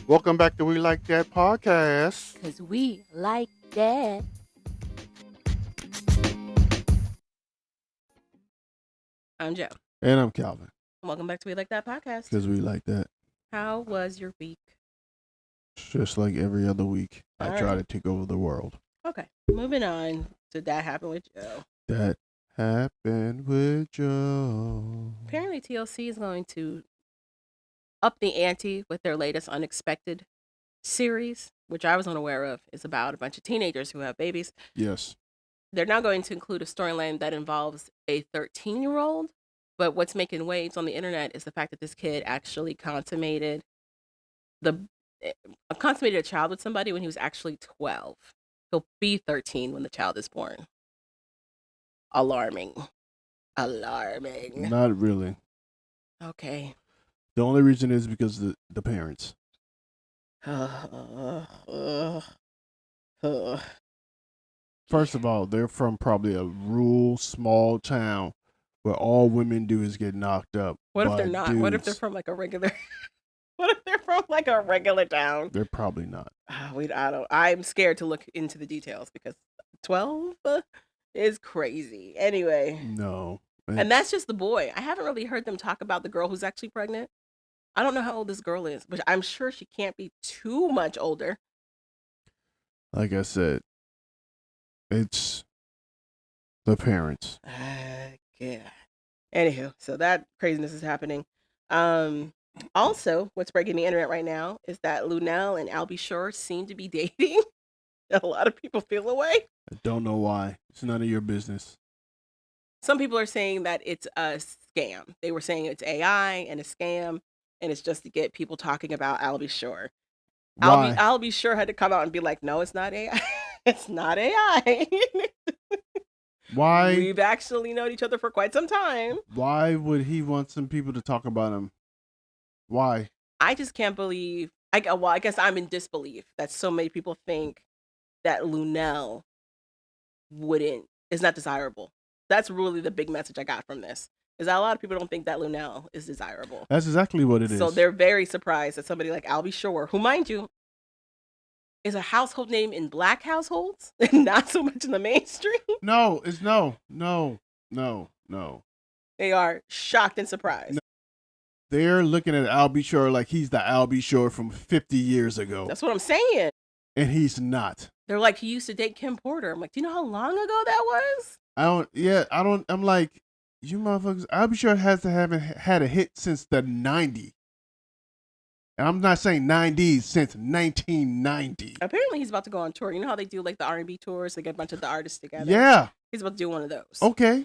Welcome back to We Like That podcast. Because we like that. I'm Joe. And I'm Calvin. Welcome back to We Like That podcast. Because we like that. How was your week? Just like every other week, All I try right. to take over the world. Okay. Moving on to That Happened with Joe. That happened with Joe. Apparently, TLC is going to up the ante with their latest Unexpected series, which I was unaware of. It's about a bunch of teenagers who have babies. Yes. They're now going to include a storyline that involves a 13-year-old. But what's making waves on the internet is the fact that this kid actually consummated a child with somebody when he was actually 12. He'll be 13 when the child is born. Alarming. Not really. Okay. The only reason is because the parents. First of all, they're from probably a rural, small town where all women do is get knocked up. What if they're not? What if they're from like a regular... What if they're from like a regular town? They're probably not. I'm scared to look into the details because 12 is crazy. Anyway. No. And that's just the boy. I haven't really heard them talk about the girl who's actually pregnant. I don't know how old this girl is, but I'm sure she can't be too much older. Like I said, it's the parents. Yeah. Anywho, so that craziness is happening. Also, what's breaking the internet right now is that Lunel and Albie Shore seem to be dating. A lot of people feel away. I don't know why. It's none of your business. Some people are saying that it's a scam. They were saying it's AI and a scam, and it's just to get people talking about Albie Shore. Why? Albie Shore had to come out and be like, no, it's not AI. It's not AI. Why? We've actually known each other for quite some time. Why would he want some people to talk about him? Why? I just can't believe. I guess I'm in disbelief that so many people think that Lunel is not desirable. That's really the big message I got from this. Is that a lot of people don't think that Lunel is desirable. That's exactly what it is. So they're very surprised that somebody like Albie Shore, who, mind you, is a household name in Black households, and not so much in the mainstream. No, it's no. They are shocked and surprised. No. They're looking at Albie Shore like he's the Albie Shore from 50 years ago. That's what I'm saying. And he's not. They're like, he used to date Kim Porter. I'm like, do you know how long ago that was? I'm like, you motherfuckers, Albie Shore haven't had a hit since the 90s. And I'm not saying 90s, since 1990. Apparently he's about to go on tour. You know how they do like the R&B tours? They get a bunch of the artists together. Yeah. He's about to do one of those. Okay.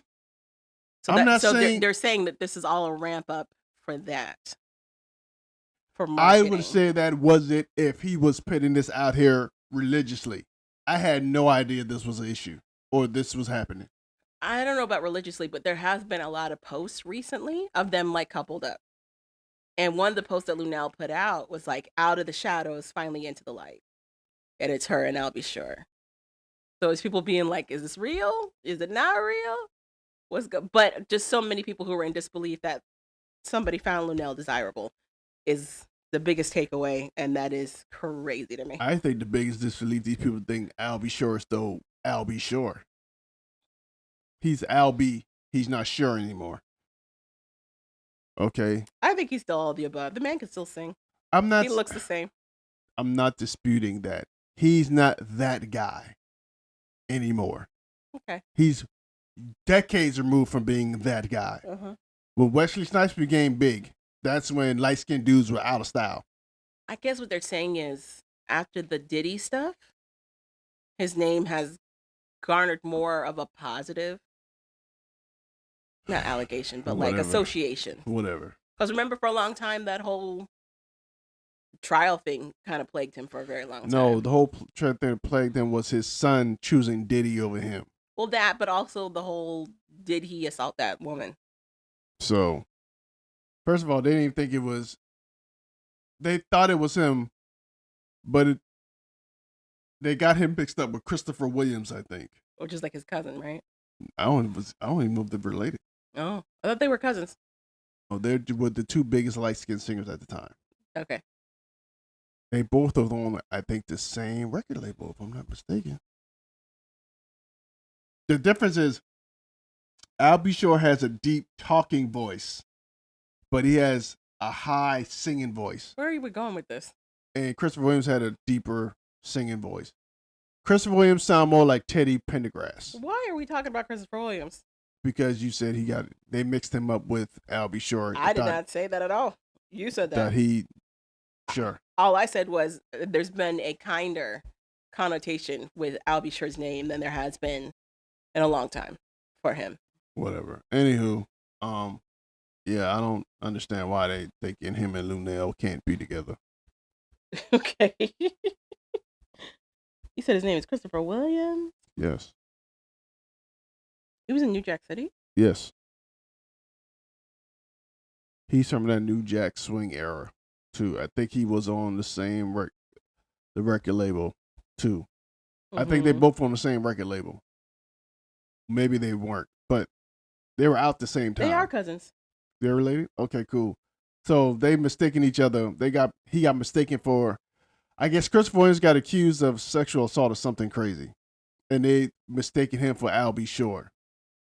They're saying that this is all a ramp up for that. For marketing. I would say that was it if he was putting this out here religiously. I had no idea this was an issue or this was happening. I don't know about religiously, but there has been a lot of posts recently of them like coupled up. And one of the posts that Lunel put out was like, out of the shadows, finally into the light. And it's her and Albie Shore. So it's people being like, is this real? Is it not real? What's good? But just so many people who were in disbelief that somebody found Lunel desirable is the biggest takeaway. And that is crazy to me. I think the biggest disbelief, these people think Albie Shore is still Albie Shore. He's Albie. He's not Shore anymore. Okay. I think he's still all of the above. The man can still sing. He looks the same. I'm not disputing that. He's not that guy anymore. Okay. He's decades removed from being that guy. Uh-huh. When Wesley Snipes became big, that's when light-skinned dudes were out of style. I guess what they're saying is after the Diddy stuff, his name has garnered more of a positive, not allegation, but like association. Whatever. Because remember, for a long time, that whole trial thing kind of plagued him for a very long time. No, the whole thing that plagued him was his son choosing Diddy over him. Well, that, but also the whole, did he assault that woman? So, first of all, they didn't even think it was, they thought it was him, but they got him mixed up with Christopher Williams, I think. Which is like his cousin, right? I don't even know if they're related. Oh, I thought they were cousins. Oh, they were the two biggest light-skinned singers at the time. Okay. They both are on, I think, the same record label, if I'm not mistaken. The difference is Al B. Shore has a deep talking voice, but he has a high singing voice. Where are you going with this? And Christopher Williams had a deeper singing voice. Christopher Williams sound more like Teddy Pendergrass. Why are we talking about Christopher Williams? Because you said they mixed him up with Al B. Shore. I did not say that at all. You said that. Sure. All I said was there's been a kinder connotation with Al B. Shore's name than there has been in a long time for him. Whatever. Anywho, yeah, I don't understand why they thinking him and Lunel can't be together. Okay. You said his name is Christopher Williams? Yes. He was in New Jack City? Yes. He's from that New Jack Swing era, too. I think he was on the same the record label, too. Mm-hmm. I think they both on the same record label. Maybe they weren't, but they were out the same time. They are cousins. They're related? Okay, cool. So they mistaken each other. He got mistaken for, I guess Christopher Williams got accused of sexual assault or something crazy. And they mistaken him for Al B. Shore.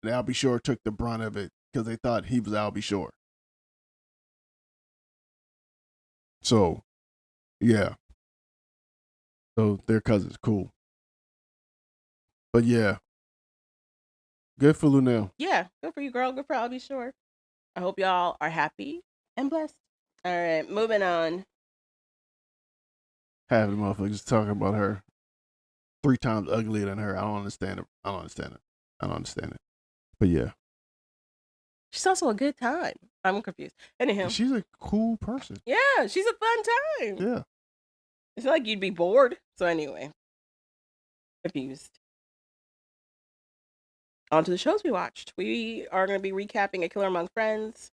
And Al B. Shore took the brunt of it because they thought he was Al B. Shore. So, yeah. So they're cousins. Cool. But yeah. Good for Lunel. Yeah, good for you, girl. Good for Al B. Shore. I hope y'all are happy and blessed. All right, moving on. Half the motherfuckers talking about her 3 times uglier than her. I don't understand it. But yeah. She's also a good time. I'm confused. Anyhow. She's a cool person. Yeah, she's a fun time. Yeah. It's not like you'd be bored. So anyway. Confused. On to the shows we watched. We are going to be recapping A Killer Among Friends.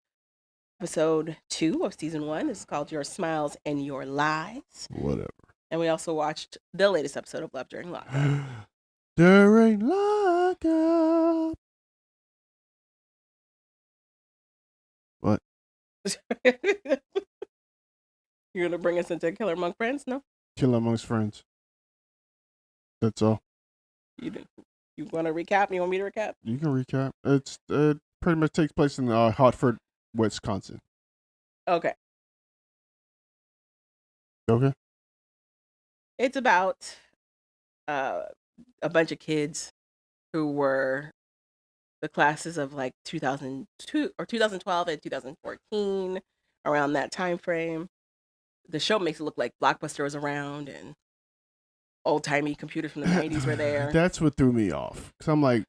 Episode 2 of season 1 is called Your Smiles and Your Lies. Whatever. And we also watched the latest episode of Love During Lockup. During Lockup. What? You're going to bring us into Killer Among Friends? No? Killer Amongst Friends. That's all. You want to recap? You want me to recap? You can recap. It pretty much takes place in Hartford, Wisconsin. Okay. Okay. It's about a bunch of kids who were the classes of like 2002 or 2012 and 2014, around that time frame. The show makes it look like Blockbuster was around and old-timey computers from the 90s were there. That's what threw me off. Because I'm like,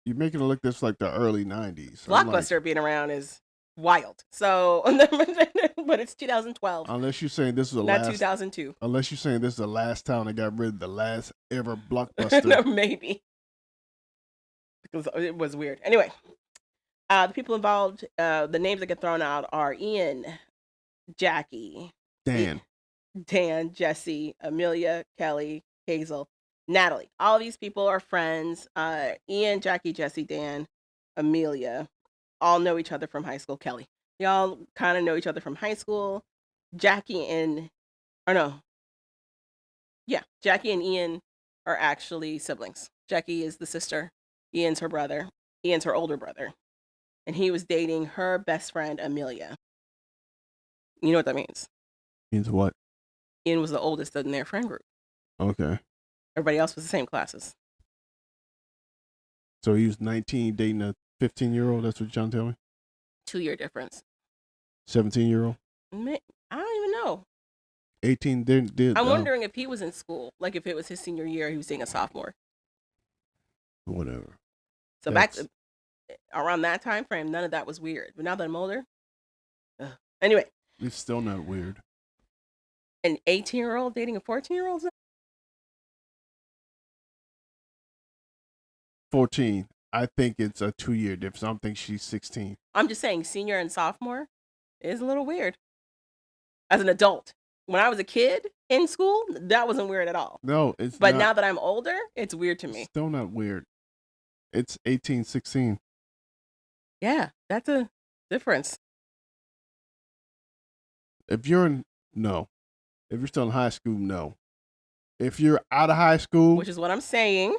you're making it look this like the early 90s. Blockbuster being around is wild. So, but it's 2012. Unless you're saying this was not 2002. Unless you're saying this is the last time they got rid of the last ever Blockbuster. No, maybe. Because it was weird. Anyway, the people involved, the names that get thrown out are Ian, Jackie, Dan, Jesse, Amelia, Kelly, Hazel, Natalie. All these people are friends. Ian, Jackie, Jesse, Dan, Amelia, all know each other from high school. Kelly. They all kind of know each other from high school. Jackie and Ian are actually siblings. Jackie is the sister. Ian's her brother. Ian's her older brother. And he was dating her best friend, Amelia. You know what that means? Means what? Ian was the oldest in their friend group. Okay. Everybody else was the same classes. So he was 19 dating a 15-year-old? That's what you're trying to tell me? 2-year difference. 17-year-old? I don't even know. 18 I'm wondering if he was in school. Like if it was his senior year, he was being a sophomore. Whatever. So back to, around that time frame, none of that was weird. But now that I'm older, anyway. It's still not weird. An 18-year-old dating a 14-year-old? 14. I think it's a 2-year difference. I don't think she's 16. I'm just saying senior and sophomore is a little weird. As an adult. When I was a kid in school, that wasn't weird at all. No, it's But not. now that I'm older, it's weird to me. It's still not weird. It's 18, 16. Yeah, that's a difference. If you're in... No. If you're still in high school, no. If you're out of high school, which is what I'm saying.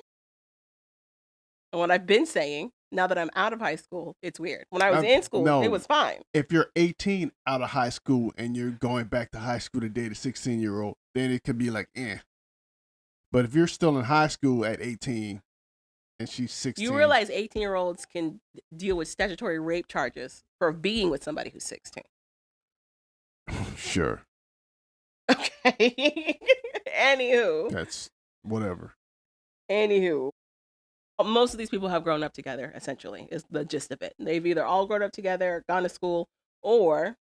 And what I've been saying, now that I'm out of high school, it's weird. When I was in school, it was fine. If you're 18 out of high school and you're going back to high school to date a 16-year-old, then it could be like, eh. But if you're still in high school at 18 and she's 16. You realize 18-year-olds can deal with statutory rape charges for being with somebody who's 16. Sure. Okay. Anywho. That's whatever. Anywho. Most of these people have grown up together, essentially, is the gist of it. They've either all grown up together, gone to school, or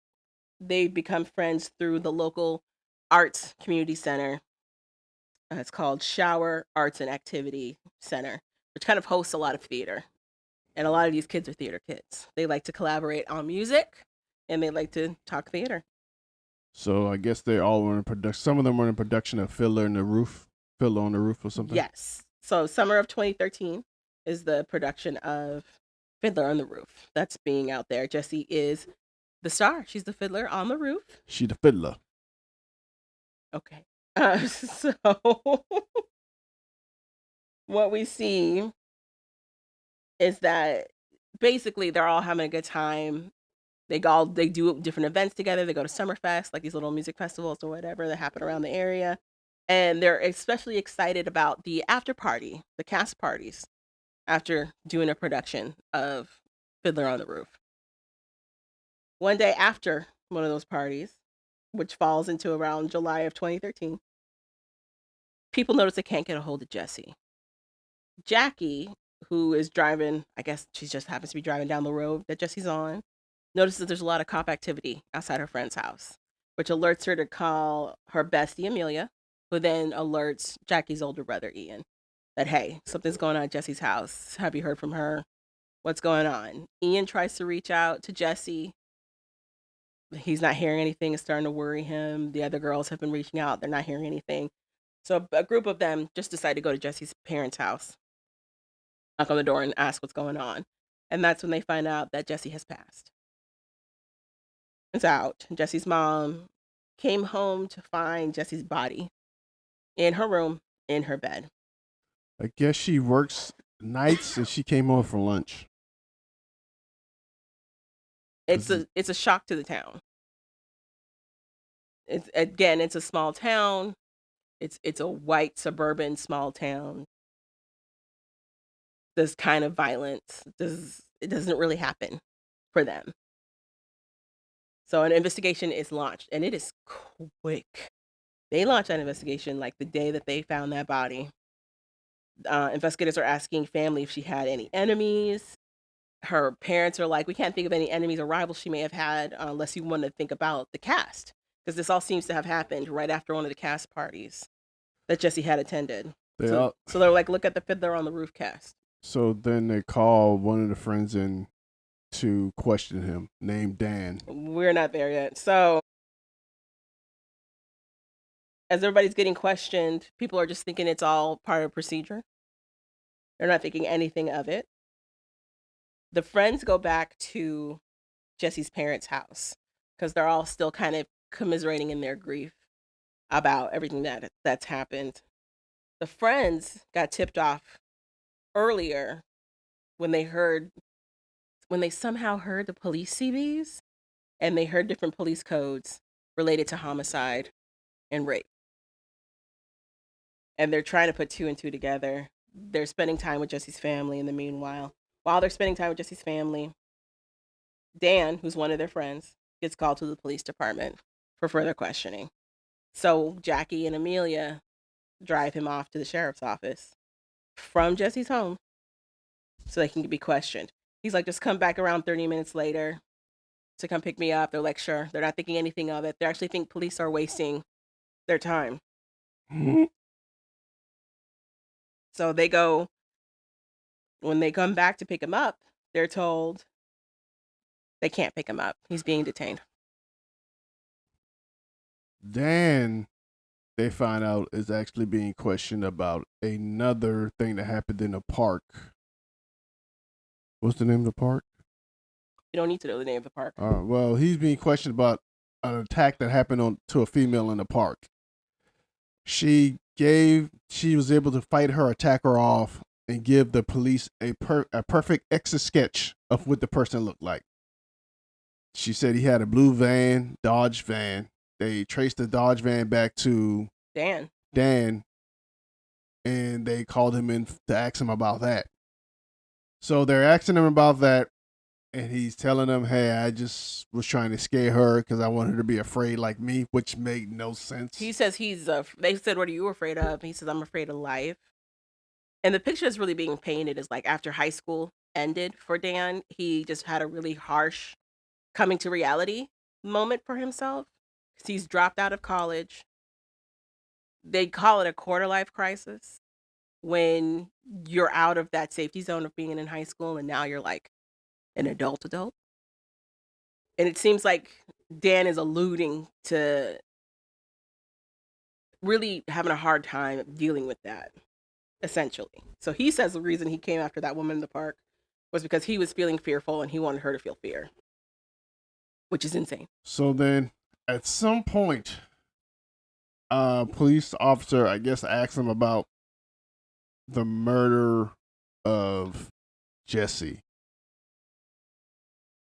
they've become friends through the local arts community center. It's called Shower Arts and Activity Center, which kind of hosts a lot of theater. And a lot of these kids are theater kids. They like to collaborate on music, and they like to talk theater. So I guess they all were in production. Some of them were in production of Fiddler on the Roof or something. Yes. So summer of 2013 is the production of Fiddler on the Roof. That's being out there. Jessie is the star. She's the fiddler on the roof. She's the fiddler. Okay. So what we see is that basically they're all having a good time. They do different events together. They go to Summerfest, like these little music festivals or whatever that happen around the area. And they're especially excited about the after party, the cast parties, after doing a production of Fiddler on the Roof. One day after one of those parties, which falls into around July of 2013, people notice they can't get a hold of Jessie. Jackie, who is driving, I guess she just happens to be driving down the road that Jessie's on, notices that there's a lot of cop activity outside her friend's house, which alerts her to call her bestie, Amelia, who then alerts Jackie's older brother, Ian, that, hey, something's going on at Jessie's house. Have you heard from her? What's going on? Ian tries to reach out to Jessie. He's not hearing anything. It's starting to worry him. The other girls have been reaching out. They're not hearing anything. So a group of them just decide to go to Jessie's parents' house, knock on the door and ask what's going on. And that's when they find out that Jessie has passed. It's out. Jessie's mom came home to find Jessie's body in her room, in her bed. I guess she works nights and she came home for lunch. It's a shock to the town. It's a small town. It's a white suburban small town. This kind of violence it doesn't really happen for them. So an investigation is launched, and it is quick. They launched that investigation like the day that they found that body. Investigators are asking family if she had any enemies. Her parents are like, we can't think of any enemies or rivals she may have had unless you want to think about the cast. Because this all seems to have happened right after one of the cast parties that Jessie had attended. So they're like, look at the Fiddler on the Roof cast. So then they call one of the friends in to question him, named Dan. We're not there yet. So as everybody's getting questioned, people are just thinking it's all part of procedure. They're not thinking anything of it. The friends go back to Jessie's parents' house because they're all still kind of commiserating in their grief about everything that's happened. The friends got tipped off earlier when they somehow heard the police CVs and they heard different police codes related to homicide and rape. And they're trying to put two and two together. They're spending time with Jessie's family in the meanwhile. While they're spending time with Jessie's family, Dan, who's one of their friends, gets called to the police department for further questioning. So Jackie and Amelia drive him off to the sheriff's office from Jessie's home so they can be questioned. He's like, just come back around 30 minutes later to come pick me up. They're like, sure. They're not thinking anything of it. They actually think police are wasting their time. Mm-hmm. So they go, when they come back to pick him up, they're told they can't pick him up. He's being detained. Dan, they find out, is actually being questioned about another thing that happened in a park. What's the name of the park? You don't need to know the name of the park. Well, he's being questioned about an attack that happened to a female in the park. She was able to fight her attacker off and give the police a perfect exit sketch of what the person looked like. She said he had a blue van, Dodge van. They traced the Dodge van back to Dan, and they called him in to ask him about that. So they're asking him about that, and he's telling them, hey, I just was trying to scare her because I want her to be afraid like me, which made no sense. he says they said, what are you afraid of? He says, I'm afraid of life. And the picture that's really being painted is like after high school ended for Dan, he just had a really harsh coming to reality moment for himself. He's dropped out of college. They call it a quarter life crisis when you're out of that safety zone of being in high school and now you're like an adult. And it seems like Dan is alluding to really having a hard time dealing with that, essentially. So he says the reason he came after that woman in the park was because he was feeling fearful and he wanted her to feel fear, which is insane. So then at some point, police officer, I guess, asked him about the murder of Jesse.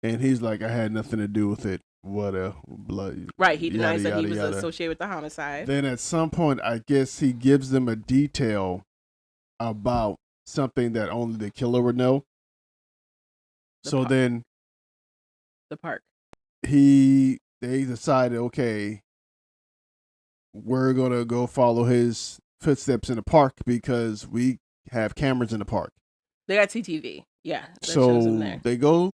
And he's like, I had nothing to do with it. What a blood. Right. He denies that he was associated with the homicide. Then at some point, I guess he gives them a detail about something that only the killer would know. Then the park. They decided, okay, we're going to go follow his footsteps in the park because we have cameras in the park. They got CCTV. Yeah. So they go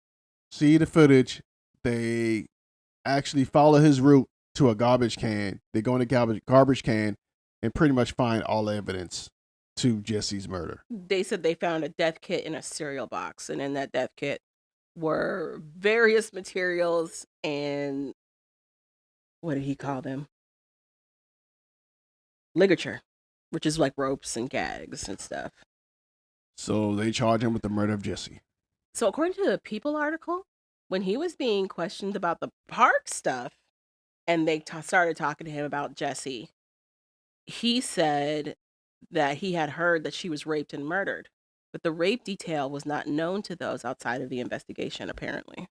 see the footage. They actually follow his route to a garbage can. They go in the garbage can and pretty much find all evidence to Jesse's murder. They said they found a death kit in a cereal box, and in that death kit were various materials and what did he call them? Ligature, which is like ropes and gags and stuff. So they charge him with the murder of Jesse. So according to the People article, when he was being questioned about the park stuff and they started talking to him about Jesse, he said that he had heard that she was raped and murdered, but the rape detail was not known to those outside of the investigation, apparently.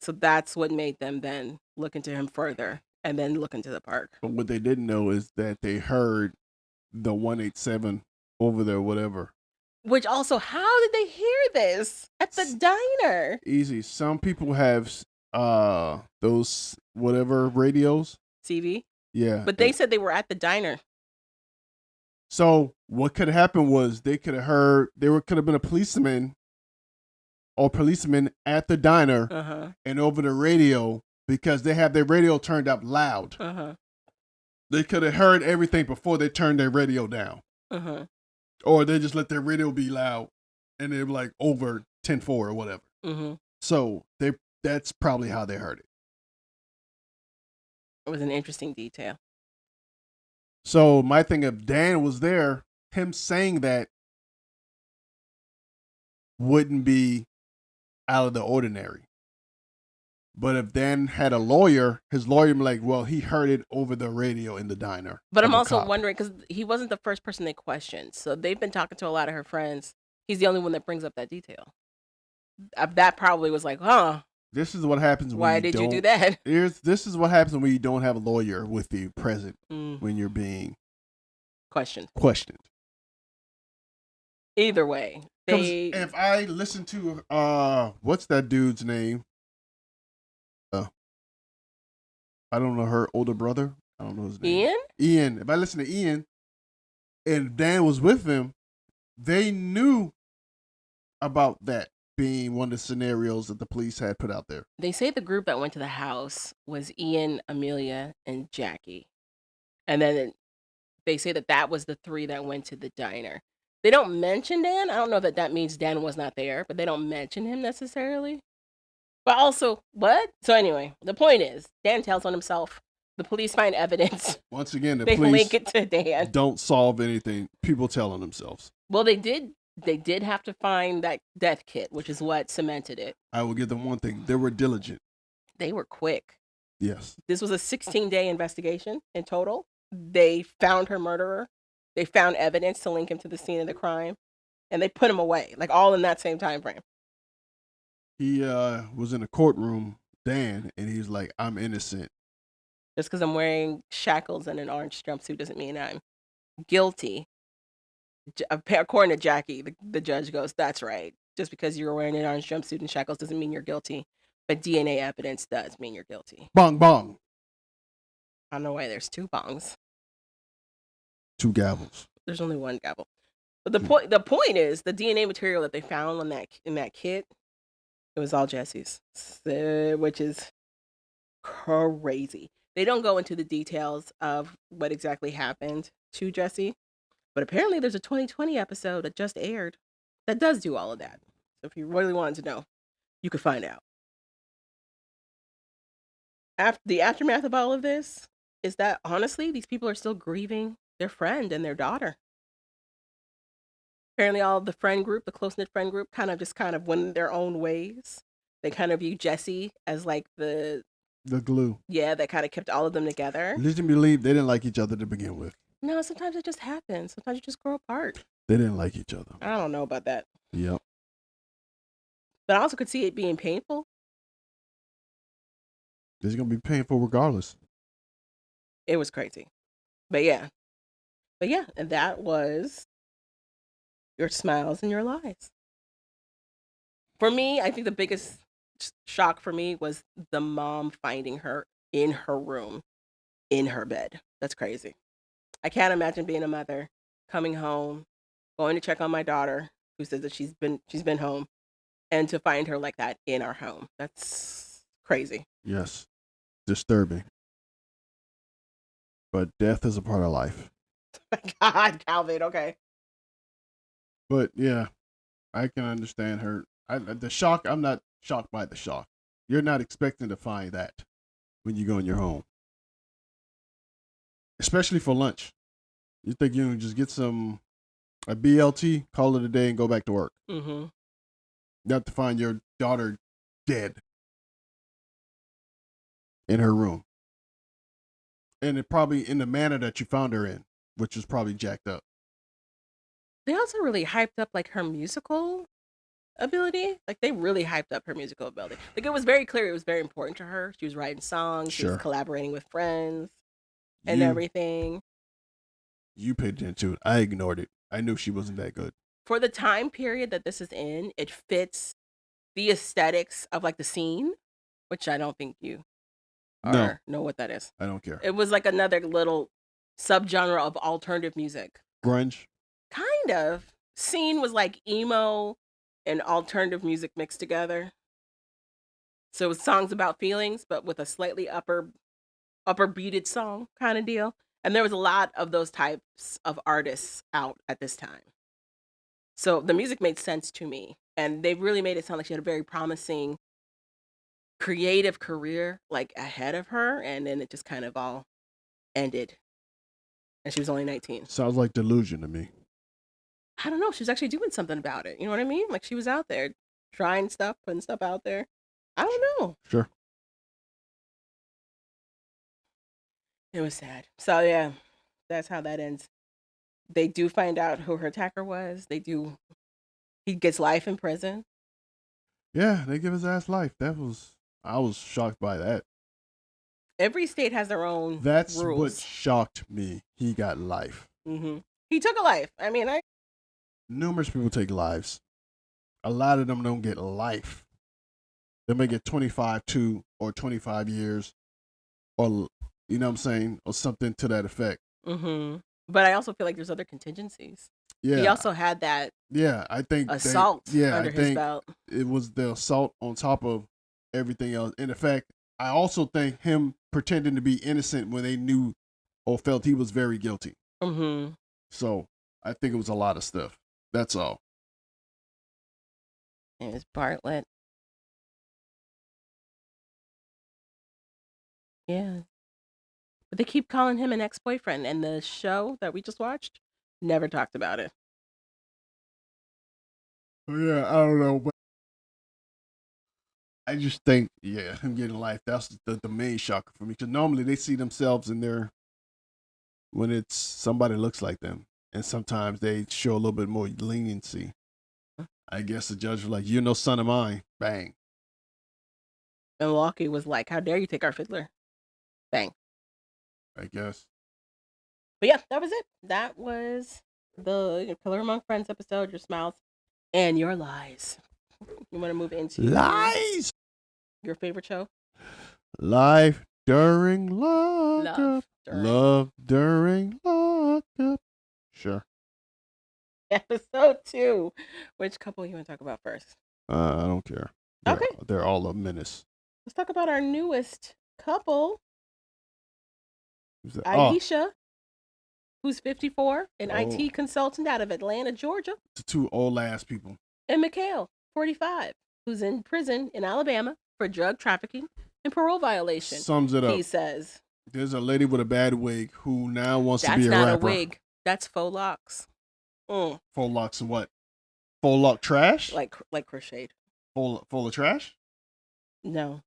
So that's what made them then look into him further and then look into the park. But what they didn't know is that they heard the 187 over there, whatever. Which also, how did they hear this at the diner? Easy. Some people have those whatever radios. CV? Yeah. But they said they were at the diner. So what could have happened was they could have heard, could have been a policeman at the diner and over the radio, because they have their radio turned up loud. They could have heard everything before they turned their radio down. Or they just let their radio be loud and they were like over 10-4 or whatever. So that's probably how they heard it. It was an interesting detail. So my thing, if Dan was there, him saying that wouldn't be out of the ordinary. But if Dan had a lawyer, his lawyer would be like, well, he heard it over the radio in the diner. But I'm also wondering, because he wasn't the first person they questioned. So they've been talking to a lot of her friends. He's the only one that brings up that detail. That probably was like, this is what happens. Why did you do that? This is what happens when you don't have a lawyer with you present when you're being questioned. Either way, if I listen to what's that dude's name? I don't know, her older brother. I don't know his name. Ian. If I listen to Ian, and Dan was with them, they knew about that being one of the scenarios that the police had put out there. They say the group that went to the house was Ian, Amelia, and Jackie. And then they say that was the three that went to the diner. They don't mention Dan. I don't know that means Dan was not there, but they don't mention him necessarily. But also, what? So anyway, the point is, Dan tells on himself. The police find evidence. Once again, they police link it to Dan. Don't solve anything. People tell on themselves. Well, they did have to find that death kit, which is what cemented it. I will give them one thing. They were diligent. They were quick. Yes. This was a 16-day investigation in total. they found her murderer. They found evidence to link him to the scene of the crime, and they put him away, like all in that same time frame. He was in a courtroom, Dan, and he's like, "I'm innocent." Just because I'm wearing shackles and an orange jumpsuit doesn't mean I'm guilty. According to Jackie, the judge goes, "That's right. Just because you're wearing an orange jumpsuit and shackles doesn't mean you're guilty, but DNA evidence does mean you're guilty." Bong bong. I don't know why there's two bongs. 2 gavels. There's only one gavel. But the point is the DNA material that they found on in that kit, it was all Jesse's, which is crazy. They don't go into the details of what exactly happened to Jesse, but apparently there's a 2020 episode that just aired that does do all of that. So if you really wanted to know, you could find out. After the aftermath of all of this is that honestly, these people are still grieving their friend and their daughter. Apparently, all of the friend group, the close knit friend group, kind of went their own ways. They kind of view Jesse as like the glue. Yeah, that kind of kept all of them together. Lead me believe they didn't like each other to begin with. No, sometimes it just happens. Sometimes you just grow apart. They didn't like each other. I don't know about that. Yep. But I also could see it being painful. It's gonna be painful regardless. It was crazy. But yeah, and that was your smiles and your lies. For me, I think the biggest shock for me was the mom finding her in her room, in her bed. That's crazy. I can't imagine being a mother, coming home, going to check on my daughter, who says that she's been home, and to find her like that in our home. That's crazy. Yes. Disturbing. But death is a part of life. God, Calvin, okay. But yeah, I can understand her. The shock, I'm not shocked by the shock. You're not expecting to find that when you go in your home. Especially for lunch. You think you can just get a BLT, call it a day, and go back to work. Mm-hmm. You have to find your daughter dead in her room. And it probably in the manner that you found her in, which was probably jacked up. They also really hyped up like her musical ability. Like they really hyped up her musical ability. Like it was very clear it was very important to her. She was writing songs, she was collaborating with friends and everything. You paid attention to it. I ignored it. I knew she wasn't that good. For the time period that this is in, it fits the aesthetics of like the scene, which I don't think you know what that is. I don't care. It was like another little subgenre of alternative music. Grunge? Kind of. Scene was like emo and alternative music mixed together. So it was songs about feelings, but with a slightly upper beated song kind of deal. And there was a lot of those types of artists out at this time. So the music made sense to me. And they really made it sound like she had a very promising creative career like ahead of her. And then it just kind of all ended. And she was only 19. Sounds like delusion to me. I don't know. She was actually doing something about it. You know what I mean? Like she was out there trying stuff, putting stuff out there. I don't know. Sure. It was sad. So yeah, that's how that ends. They do find out who her attacker was. He gets life in prison. Yeah, they give his ass life. I was shocked by that. Every state has their own That's rules. what shocked me. He got life. Mm-hmm. He took a life. I mean, numerous people take lives. A lot of them don't get life. They may get 25 or 25 years, or you know what I'm saying, or something to that effect. Mm-hmm. But I also feel like there's other contingencies. Yeah. He also had that. Yeah, I think assault under his belt. It was the assault on top of everything else. And in fact, I also think him pretending to be innocent when they knew or felt he was very guilty. Mm-hmm. So I think it was a lot of stuff. That's all. It was Bartlett. Yeah. But they keep calling him an ex-boyfriend, and the show that we just watched never talked about it. Yeah, I don't know, but I just think, him getting life, that's the main shocker for me. Because normally they see themselves in their when it's somebody looks like them, and sometimes they show a little bit more leniency. I guess the judge was like, "You're no son of mine." Bang. Milwaukee was like, "How dare you take our fiddler?" Bang. I guess. But yeah, that was it. That was the Pillar Among Friends episode. Your smiles and your lies. You want to move into lies? Your favorite show? Life during lockup. Love during lockup. Sure. Episode 2. Which couple you want to talk about first? I don't care. They're all a menace. Let's talk about our newest couple. Who's that? Aisha, who's 54, an IT consultant out of Atlanta, Georgia. The two old ass people. And Mikhail, 45, who's in prison in Alabama for drug trafficking and parole violation. Sums it up. He says. There's a lady with a bad wig who now wants to be a rapper. That's not a wig. That's faux locks. Faux locks and what? Faux lock trash? Like crocheted. Full of trash? No.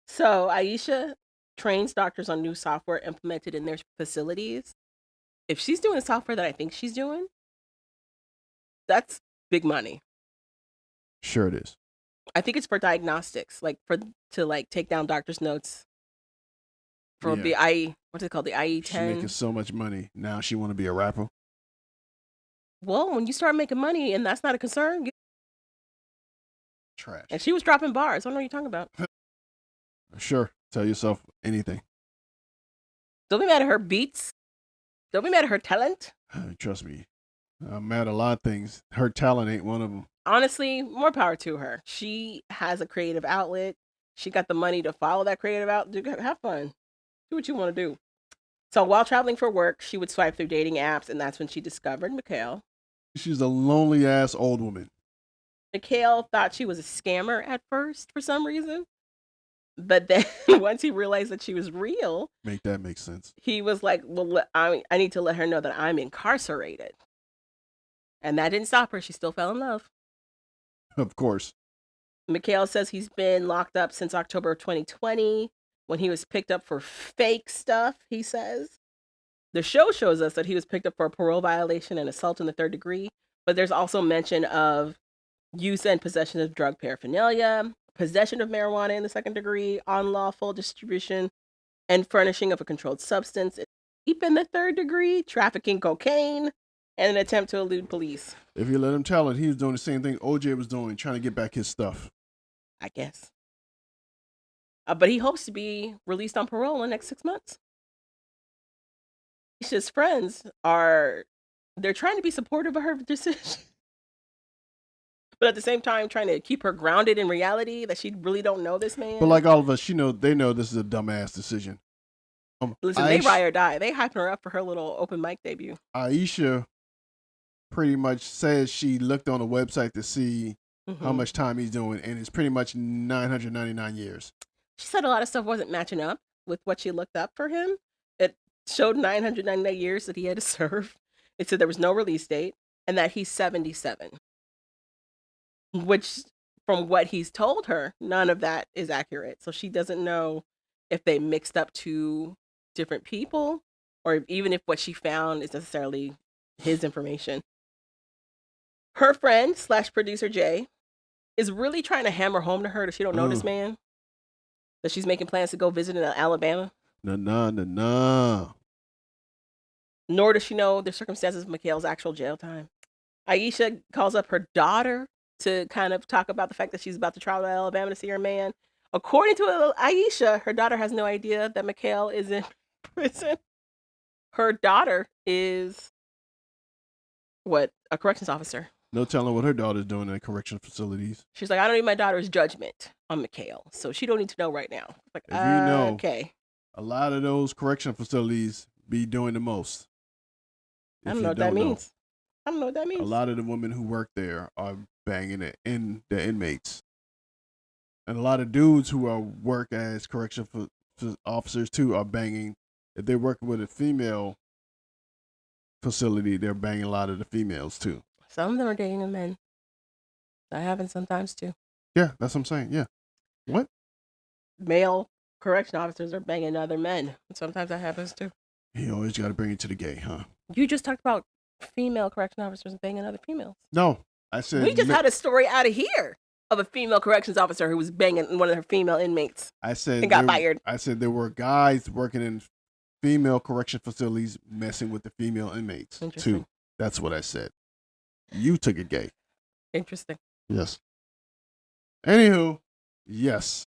So Aisha trains doctors on new software implemented in their facilities. If she's doing software that I think she's doing, that's big money. Sure it is. I think it's for diagnostics, to take down doctors' notes. For the what's it called? The IE-10. She's making so much money. Now she want to be a rapper? Well, when you start making money and that's not a concern. Trash. And she was dropping bars. I don't know what you're talking about. Sure. Tell yourself anything. Don't be mad at her beats. Don't be mad at her talent. Trust me. I'm mad at a lot of things. Her talent ain't one of them. Honestly, more power to her. She has a creative outlet. She got the money to follow that creative outlet. Have fun. Do what you want to do. So while traveling for work, she would swipe through dating apps, and that's when she discovered Mikhail. She's a lonely ass old woman. Mikhail thought she was a scammer at first for some reason. But then once he realized that she was real, make that make sense. He was like, well, I need to let her know that I'm incarcerated. And that didn't stop her. She still fell in love. Of course. Mikhail says he's been locked up since October of 2020 when he was picked up for fake stuff, he says. The show shows us that he was picked up for a parole violation and assault in the 3rd degree, but there's also mention of use and possession of drug paraphernalia, possession of marijuana in the 2nd degree, unlawful distribution and furnishing of a controlled substance, deep in the 3rd degree, trafficking cocaine, and an attempt to elude police. If you let him tell it, he was doing the same thing OJ was doing, trying to get back his stuff. I guess. But he hopes to be released on parole in the next 6 months. His friends they're trying to be supportive of her decision. But at the same time, trying to keep her grounded in reality that she really don't know this man. But like all of us, they know this is a dumbass decision. Listen, they ride or die. They hyping her up for her little open mic debut. Aisha pretty much says she looked on a website to see how much time he's doing, and it's pretty much 999 years. She said a lot of stuff wasn't matching up with what she looked up for him. It showed 999 years that he had to serve. It said there was no release date and that he's 77. Which, from what he's told her, none of that is accurate. So she doesn't know if they mixed up two different people or even if what she found is necessarily his information. Her friend / producer Jay is really trying to hammer home to her that she don't know this man. That she's making plans to go visit in Alabama. No. Nor does she know the circumstances of Mikhail's actual jail time. Aisha calls up her daughter to kind of talk about the fact that she's about to travel to Alabama to see her man. According to Aisha, her daughter has no idea that Mikhail is in prison. Her daughter is, a corrections officer. No telling what her daughter's doing in correction facilities. She's like, I don't need my daughter's judgment on Mikhail, so she don't need to know right now. Like, if you know, okay. A lot of those correction facilities be doing the most. I don't know what that means. I don't know what that means. A lot of the women who work there are banging it in the inmates. And a lot of dudes who work as correction officers too are banging. If they're working with a female facility, they're banging a lot of the females too. Some of them are dating the men. That happens sometimes too. Yeah, that's what I'm saying. Yeah. What? Male correction officers are banging other men. Sometimes that happens too. You always got to bring it to the gay, huh? You just talked about female correction officers banging other females. No, I said we just had a story out of here of a female corrections officer who was banging one of her female inmates. I said and got fired. I said there were guys working in female correction facilities messing with the female inmates too. That's what I said. You took it gay. Interesting. Yes. Anywho, yes.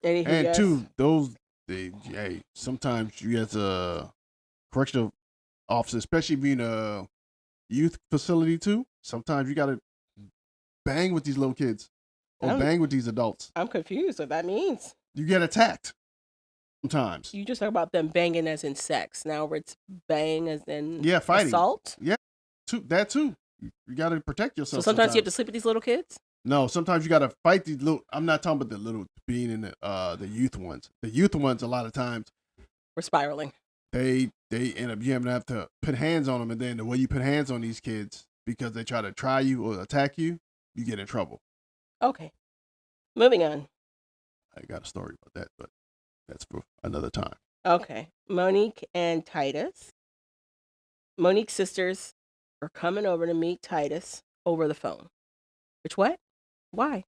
And yes. Two, hey, sometimes you as a correctional officer, especially being a youth facility too, sometimes you gotta bang with these little kids or bang with these adults. I'm confused what that means. You get attacked sometimes. You just talk about them banging as in sex. Now it's bang as in fighting. Assault? Yeah, that too. You got to protect yourself. So sometimes you have to sleep with these little kids? No, sometimes you got to fight these little. I'm not talking about the little being in the youth ones. The youth ones, a lot of times, we're spiraling. They end up you have to put hands on them, and then the way you put hands on these kids because they try to try you or attack you, you get in trouble. Okay, moving on. I got a story about that, but that's for another time. Okay, Monique and Titus. Monique's sisters are coming over to meet Titus over the phone. Which what? Why?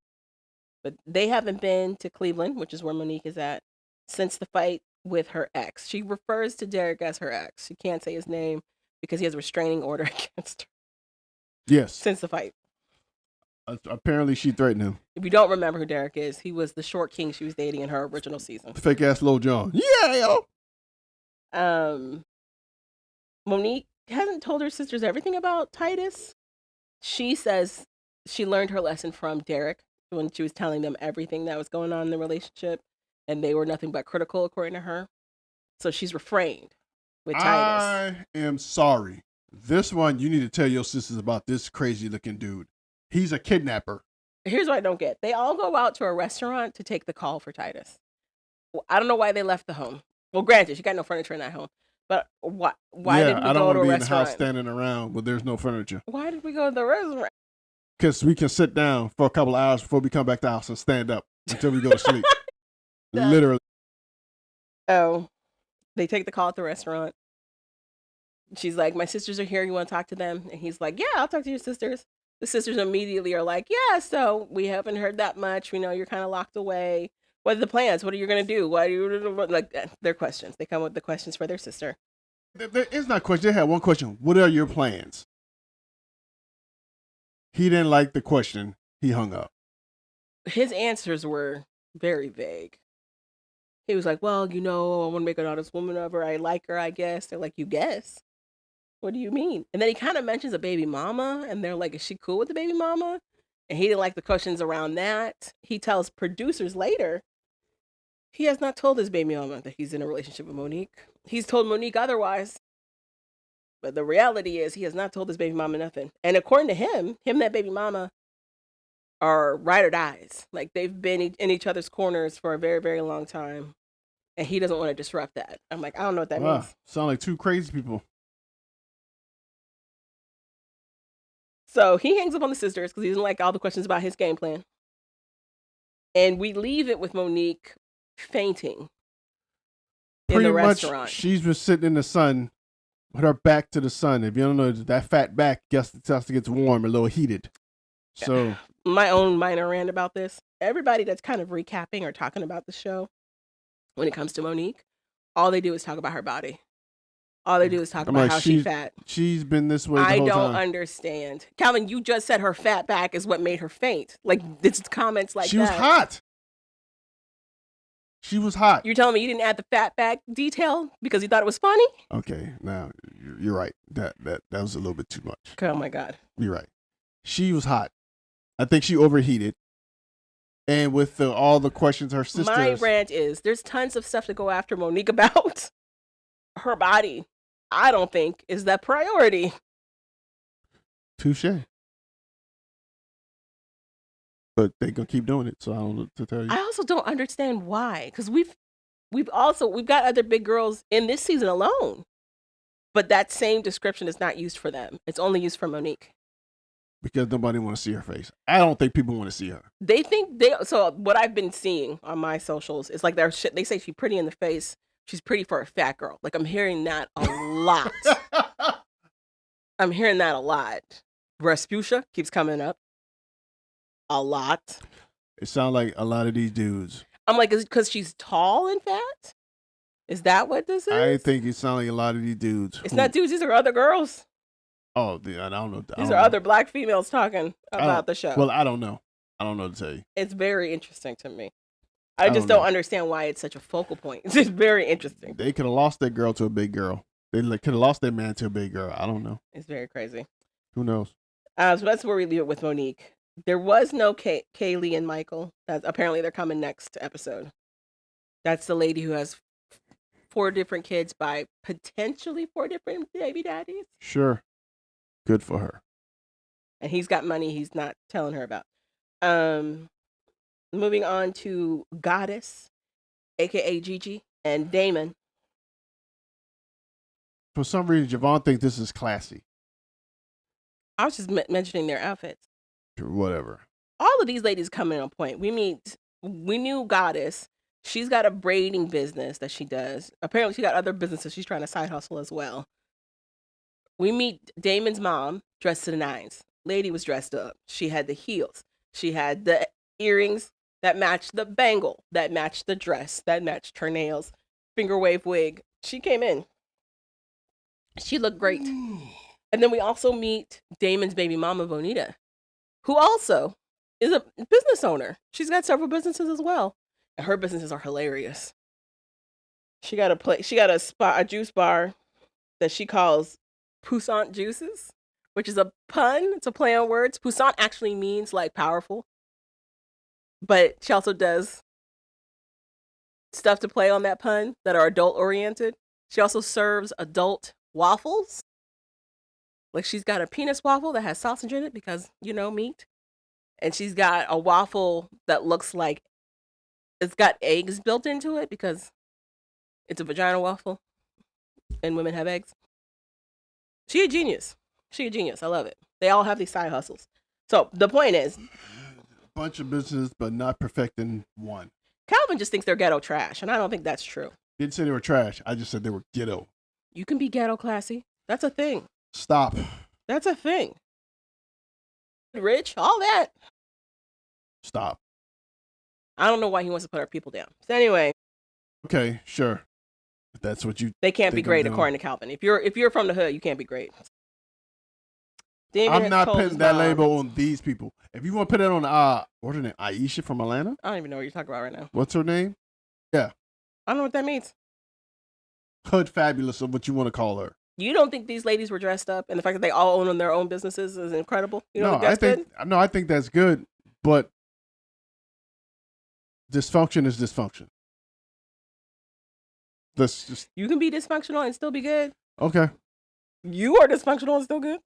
But they haven't been to Cleveland, which is where Monique is at, since the fight with her ex. She refers to Derek as her ex. She can't say his name because he has a restraining order against her. Yes. Since the fight. Apparently she threatened him. If you don't remember who Derek is, he was the short king she was dating in her original season. Fake ass Lil Jon. Yeah, yo. Monique hasn't told her sisters everything about Titus. She says she learned her lesson from Derek when she was telling them everything that was going on in the relationship, and they were nothing but critical, according to her. So she's refrained with Titus. I am sorry. This one, you need to tell your sisters about this crazy looking dude. He's a kidnapper. Here's what I don't get. They all go out to a restaurant to take the call for Titus. I don't know why they left the home. Well, granted, she got no furniture in that home. But why did we go to a restaurant? I don't want to be in the house standing around when there's no furniture. Why did we go to the restaurant? Because we can sit down for a couple of hours before we come back to the house and stand up until we go to sleep. Literally. Oh, they take the call at the restaurant. She's like, my sisters are here. You want to talk to them? And he's like, yeah, I'll talk to your sisters. The sisters immediately are like, yeah, so we haven't heard that much. We know you're kind of locked away. What are the plans? What are you going to do? What are you like? Their questions. They come with the questions for their sister. It's not a question. They had one question. What are your plans? He didn't like the question. He hung up. His answers were very vague. He was like, well, I want to make an honest woman of her. I like her, I guess. They're like, you guess? What do you mean? And then he kind of mentions a baby mama, and they're like, is she cool with the baby mama? And he didn't like the questions around that. He tells producers later he has not told his baby mama that he's in a relationship with Monique. He's told Monique otherwise. But the reality is he has not told his baby mama nothing. And according to him and that baby mama are ride or dies. Like they've been in each other's corners for a very, very long time. And he doesn't want to disrupt that. I'm like, I don't know what that means. Sound like two crazy people. So he hangs up on the sisters because he doesn't like all the questions about his game plan. And we leave it with Monique fainting in the restaurant. Much, she's been sitting in the sun with her back to the sun. If you don't know, that fat back gets warm, a little heated. So my own minor rant about this. Everybody that's kind of recapping or talking about the show, when it comes to Monique, all they do is talk about her body. All they do is talk about how she's fat. She's been this way the whole time. I don't understand. Calvin, you just said her fat back is what made her faint. Like, it's comments like that. She was hot. She was hot. You're telling me you didn't add the fat back detail because you thought it was funny? Okay, now, you're right. That was a little bit too much. Oh, my God. You're right. She was hot. I think she overheated. And with all the questions her sisters... My rant is, there's tons of stuff to go after Monique about. Her body, I don't think, is that priority. Touche. But they gonna keep doing it, so I don't know what to tell you. I also don't understand why, because we've got other big girls in this season alone, but that same description is not used for them. It's only used for Monique. Because nobody want to see her face. I don't think people want to see her. So what I've been seeing on my socials is like they say she's pretty in the face, She's pretty for a fat girl. Like, I'm hearing that a lot. I'm hearing that a lot. Rasputia keeps coming up a lot. It sounds like a lot of these dudes. I'm like, is it because she's tall and fat? Is that what this is? I think it sounds like a lot of these dudes. It's not dudes. These are other girls. Oh, I don't know. These are other black females talking about the show. Well, I don't know. I don't know to tell you. It's very interesting to me. I just don't understand why it's such a focal point. It's just very interesting. They could have lost that girl to a big girl. They could have lost that man to a big girl. I don't know. It's very crazy. Who knows? So that's where we leave it with Monique. There was no Kaylee and Michael. Apparently they're coming next episode. That's the lady who has 4 different kids by potentially 4 different baby daddies. Sure. Good for her. And he's got money he's not telling her about. Moving on to Goddess, a.k.a. Gigi, and Damon. For some reason, Javon thinks this is classy. I was just mentioning their outfits. Whatever. All of these ladies come in on point. We knew Goddess. She's got a braiding business that she does. Apparently, she got other businesses she's trying to side hustle as well. We meet Damon's mom, dressed to the nines. Lady was dressed up. She had the heels. She had the earrings that matched the bangle, that matched the dress, that matched her nails, finger wave wig. She came in. She looked great. And then we also meet Damon's baby mama, Bonita, who also is a business owner. She's got several businesses as well. And her businesses are hilarious. She got a juice bar that she calls Poussant Juices, which is a pun. It's a play on words. Poussant actually means like powerful. But she also does stuff to play on that pun that are adult oriented. She also serves adult waffles. Like she's got a penis waffle that has sausage in it because, meat. And she's got a waffle that looks like it's got eggs built into it because it's a vagina waffle and women have eggs. She a genius. I love it. They all have these side hustles. So the point is, bunch of businesses, but not perfecting one. Calvin just thinks they're ghetto trash, and I don't think that's true. Didn't say they were trash. I just said they were ghetto. You can be ghetto classy. That's a thing. Stop. That's a thing. Rich, all that. Stop. I don't know why he wants to put our people down. So anyway. Okay, sure. If that's what you. They can't be great according to Calvin. If you're from the hood, you can't be great. I'm not putting that label on these people. If you want to put it on, what's her name? Aisha from Atlanta? I don't even know what you're talking about right now. What's her name? Yeah. I don't know what that means. Hood fabulous of what you want to call her. You don't think these ladies were dressed up, and the fact that they all own their own businesses is incredible? You don't think that's good? No, I think that's good, but dysfunction is dysfunction. You can be dysfunctional and still be good. Okay. You are dysfunctional and still good.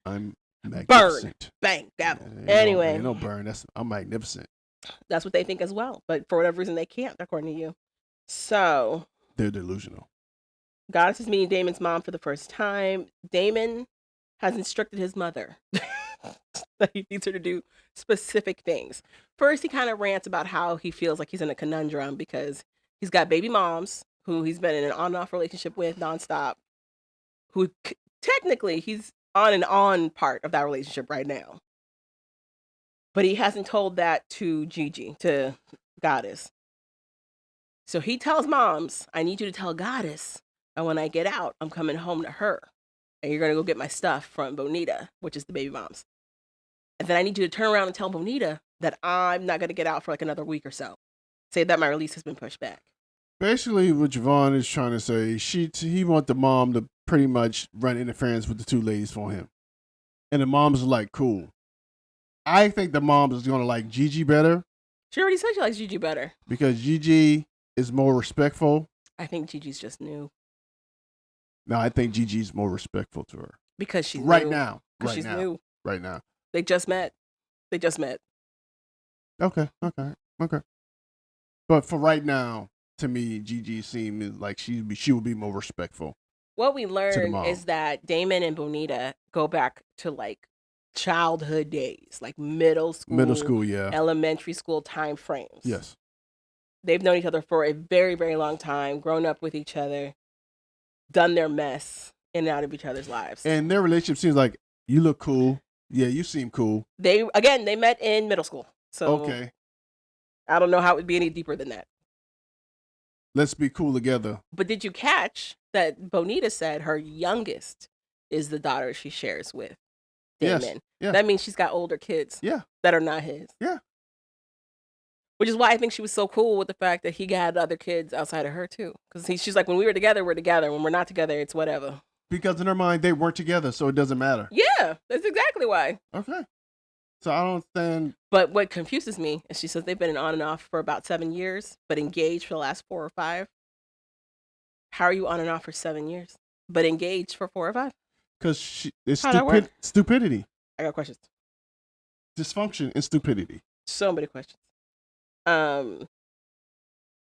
I'm magnificent. Burn. Bang. Gavel. Anyway. No burn. I'm magnificent. That's what they think as well. But for whatever reason, they can't, according to you. So. They're delusional. Goddess is meeting Damon's mom for the first time. Damon has instructed his mother that he needs her to do specific things. First, he kind of rants about how he feels like he's in a conundrum because he's got baby moms who he's been in an on and off relationship with nonstop, who technically he's on and on part of that relationship right now. But he hasn't told that to Gigi, to Goddess. So he tells moms, I need you to tell Goddess that when I get out, I'm coming home to her. And you're going to go get my stuff from Bonita, which is the baby moms. And then I need you to turn around and tell Bonita that I'm not going to get out for like another week or so. Say that my release has been pushed back. Basically, what Javon is trying to say, he want the mom to pretty much run interference with the two ladies for him. And the moms are like, cool. I think the mom is going to like Gigi better. She already said she likes Gigi better. Because Gigi is more respectful. I think Gigi's just new. No, I think Gigi's more respectful to her. Because she's right new. Now. Because she's new. Right now. They just met. Okay. But for right now, to me, Gigi seems like she would be more respectful. What we learned is that Damon and Bonita go back to like childhood days, like middle school, yeah, elementary school time frames. Yes. They've known each other for a very, very long time, grown up with each other, done their mess in and out of each other's lives. And their relationship seems like, you look cool. Yeah, you seem cool. They met in middle school. So okay, I don't know how it would be any deeper than that. let's be cool together. But did you catch that Bonita said her youngest is the daughter she shares with Damon? Yes. Yeah. That means she's got older kids that are not his. Yeah. Which is why I think she was so cool with the fact that he had other kids outside of her too. Because she's like, when we were together, we're together. When we're not together, it's whatever. Because in her mind, they weren't together, so it doesn't matter. Yeah, that's exactly why. Okay. So I don't understand. But what confuses me is she says they've been on and off for about 7 years, but engaged for the last 4 or 5. How are you on and off for 7 years, but engaged for 4 or 5? Because it's stupidity. I got questions. Dysfunction and stupidity. So many questions. But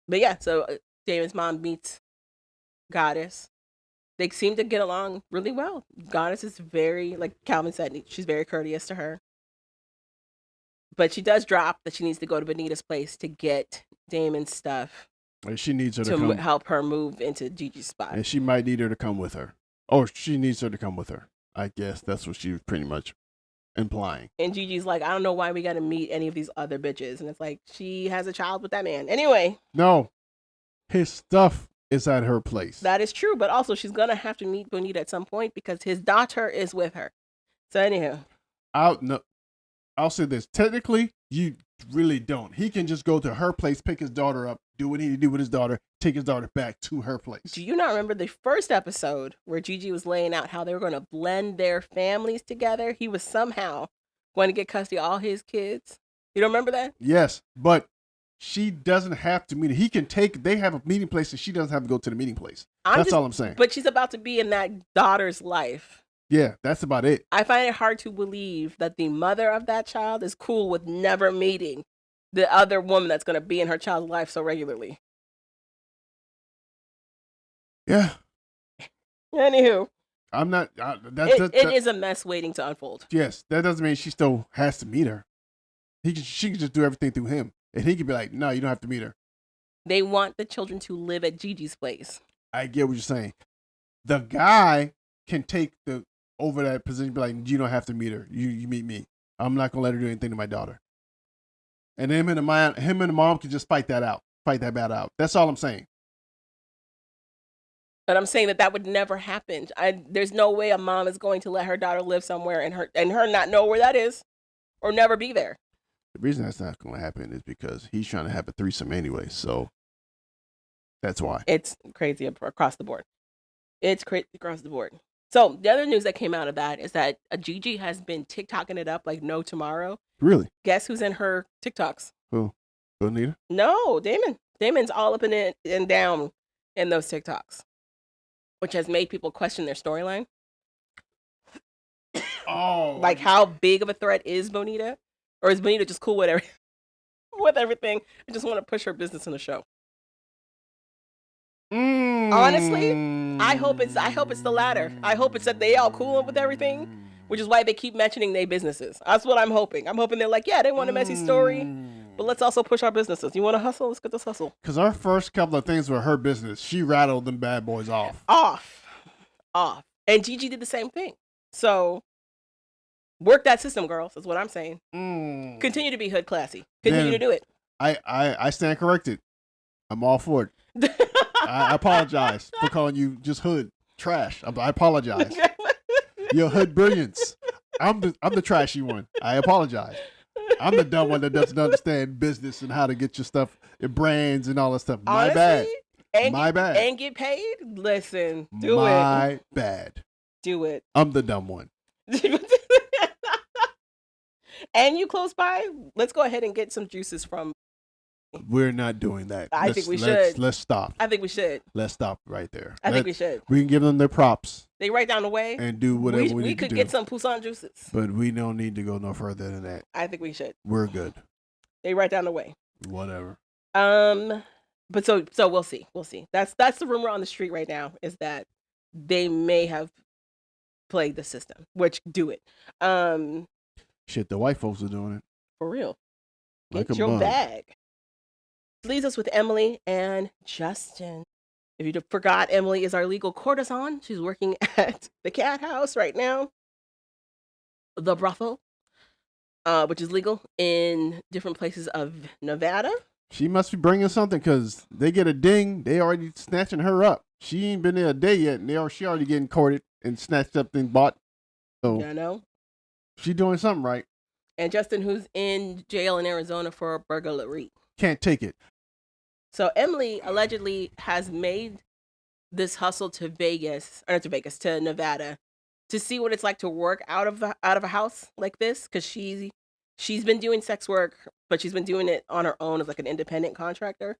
yeah, so Damon's mom meets Goddess. They seem to get along really well. Goddess is very, like Calvin said, she's very courteous to her. But she does drop that she needs to go to Bonita's place to get Damon's stuff. And she needs her to come help her move into Gigi's spot. And she might need her to come with her. Or she needs her to come with her. I guess that's what she was pretty much implying. And Gigi's like, I don't know why we got to meet any of these other bitches. And it's like, she has a child with that man. Anyway. No. His stuff is at her place. That is true. But also, she's going to have to meet Bonita at some point because his daughter is with her. So anyhow. I'll say this. Technically, you really don't. He can just go to her place, pick his daughter up, do what he need to do with his daughter, take his daughter back to her place. Do you not remember the first episode where Gigi was laying out how they were going to blend their families together? He was somehow going to get custody of all his kids. You don't remember that? Yes, but she doesn't have to meet it. He can they have a meeting place and she doesn't have to go to the meeting place. That's all I'm saying. But she's about to be in that daughter's life. Yeah, that's about it. I find it hard to believe that the mother of that child is cool with never meeting the other woman that's going to be in her child's life so regularly. Yeah. Anywho. I'm not. It is a mess waiting to unfold. Yes, that doesn't mean she still has to meet her. She can just do everything through him. And he can be like, no, you don't have to meet her. They want the children to live at Gigi's place. I get what you're saying. The guy can take over that position, be like, you don't have to meet her. You meet me. I'm not gonna let her do anything to my daughter. And him and the mom can just fight that battle out. That's all I'm saying. But I'm saying that would never happen. There's no way a mom is going to let her daughter live somewhere and her not know where that is, or never be there. The reason that's not going to happen is because he's trying to have a threesome anyway. So that's why. It's crazy across the board. It's crazy across the board. So the other news that came out of that is that Gigi has been TikToking it up like no tomorrow. Really? Guess who's in her TikToks? Who? Bonita? No, Damon. Damon's all up in it and down in those TikToks, which has made people question their storyline. Oh. Like how big of a threat is Bonita? Or is Bonita just cool with everything and just want to push her business in the show? Honestly, I hope it's the latter. I hope it's that they all cool with everything, which is why they keep mentioning their businesses. That's what I'm hoping. I'm hoping they're like, yeah, they want a messy story, but let's also push our businesses. You want to hustle? Let's get this hustle. Because our first couple of things were her business. She rattled them bad boys off. Off. And Gigi did the same thing. So work that system, girls, is what I'm saying. Continue to be hood classy. Continue to do it. I stand corrected. I'm all for it. I apologize for calling you just hood trash. I apologize. You're hood brilliance. I'm the trashy one. I apologize. I'm the dumb one that doesn't understand business and how to get your stuff, your brands and all that stuff. My bad. Bad. And get paid? Listen, do it. My bad. Do it. I'm the dumb one. And you close by? Let's go ahead and get some juices from. We're not doing that. I think we should. Let's stop. I think we should. Let's stop right there. I think we should. We can give them their props. They right down the way. And do whatever we need to do. We could get some Poussin juices. But we don't need to go no further than that. I think we should. We're good. They right down the way. Whatever. But so we'll see. We'll see. That's the rumor on the street right now is that they may have played the system, which do it. Shit, the white folks are doing it. For real. Like Get your bag. Leaves us with Emily and Justin. If you forgot, Emily is our legal courtesan. She's working at the cat house right now, the brothel, which is legal in different places of Nevada. She must be bringing something because they get a ding. They already snatching her up. She ain't been there a day yet, and she already getting courted and snatched up and bought. So you know, she doing something right. And Justin, who's in jail in Arizona for burglary. Can't take it. So Emily allegedly has made this hustle to to Nevada, to see what it's like to work out of a house like this, because she's been doing sex work, but she's been doing it on her own as like an independent contractor.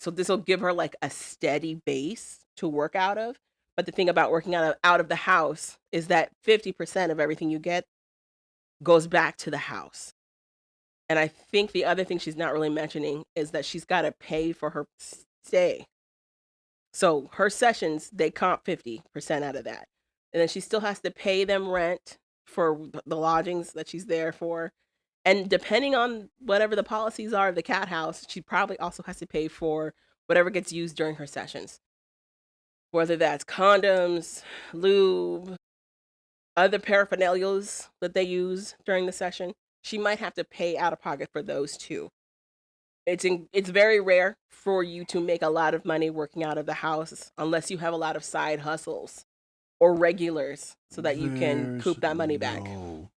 So this will give her like a steady base to work out of. But the thing about working out of the house is that 50% of everything you get goes back to the house. And I think the other thing she's not really mentioning is that she's got to pay for her stay. So her sessions, they comp 50% out of that. And then she still has to pay them rent for the lodgings that she's there for. And depending on whatever the policies are of the cat house, she probably also has to pay for whatever gets used during her sessions. Whether that's condoms, lube, other paraphernalias that they use during the session, she might have to pay out of pocket for those too. It's very rare for you to make a lot of money working out of the house unless you have a lot of side hustles or regulars so that you can coop that money back. No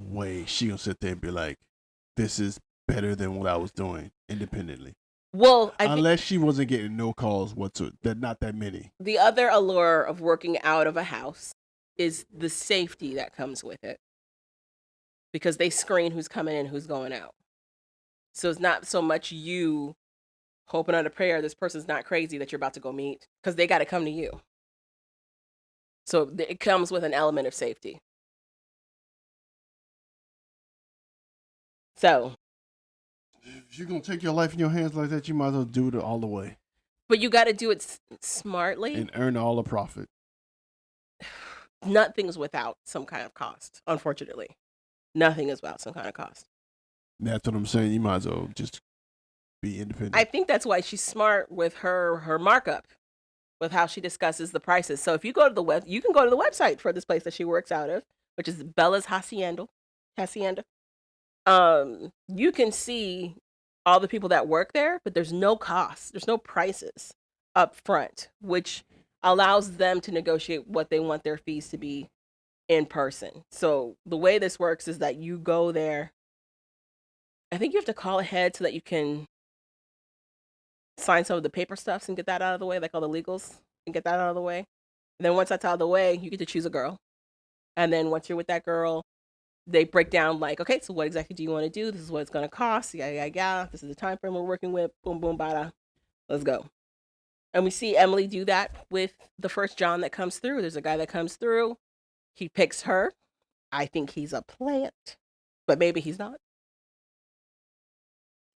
way she gonna sit there and be like, this is better than what I was doing independently. Well, unless she wasn't getting no calls whatsoever, not that many. The other allure of working out of a house is the safety that comes with it, because they screen who's coming in, who's going out. So it's not so much you hoping under prayer this person's not crazy that you're about to go meet, because they got to come to you. So it comes with an element of safety. So if you're going to take your life in your hands like that, you might as well do it all the way. But you got to do it smartly. And earn all the profit. Nothing's without some kind of cost, unfortunately. Nothing is without some kind of cost. That's what I'm saying. You might as well just be independent. I think that's why she's smart with her markup, with how she discusses the prices. So if you go to you can go to the website for this place that she works out of, which is Bella's Hacienda. You can see all the people that work there, but there's no cost. There's no prices up front, which allows them to negotiate what they want their fees to be in person. So the way this works is that you go there. I think you have to call ahead so that you can sign some of the paper stuffs and get that out of the way, like all the legals, and get that out of the way. And then once that's out of the way, you get to choose a girl. And then once you're with that girl, they break down like, okay, so what exactly do you want to do? This is what it's going to cost. Yeah. This is the time frame we're working with. Boom, boom, bada. Let's go. And we see Emily do that with the first John that comes through. There's a guy that comes through. He picks her. I think he's a plant, but maybe he's not.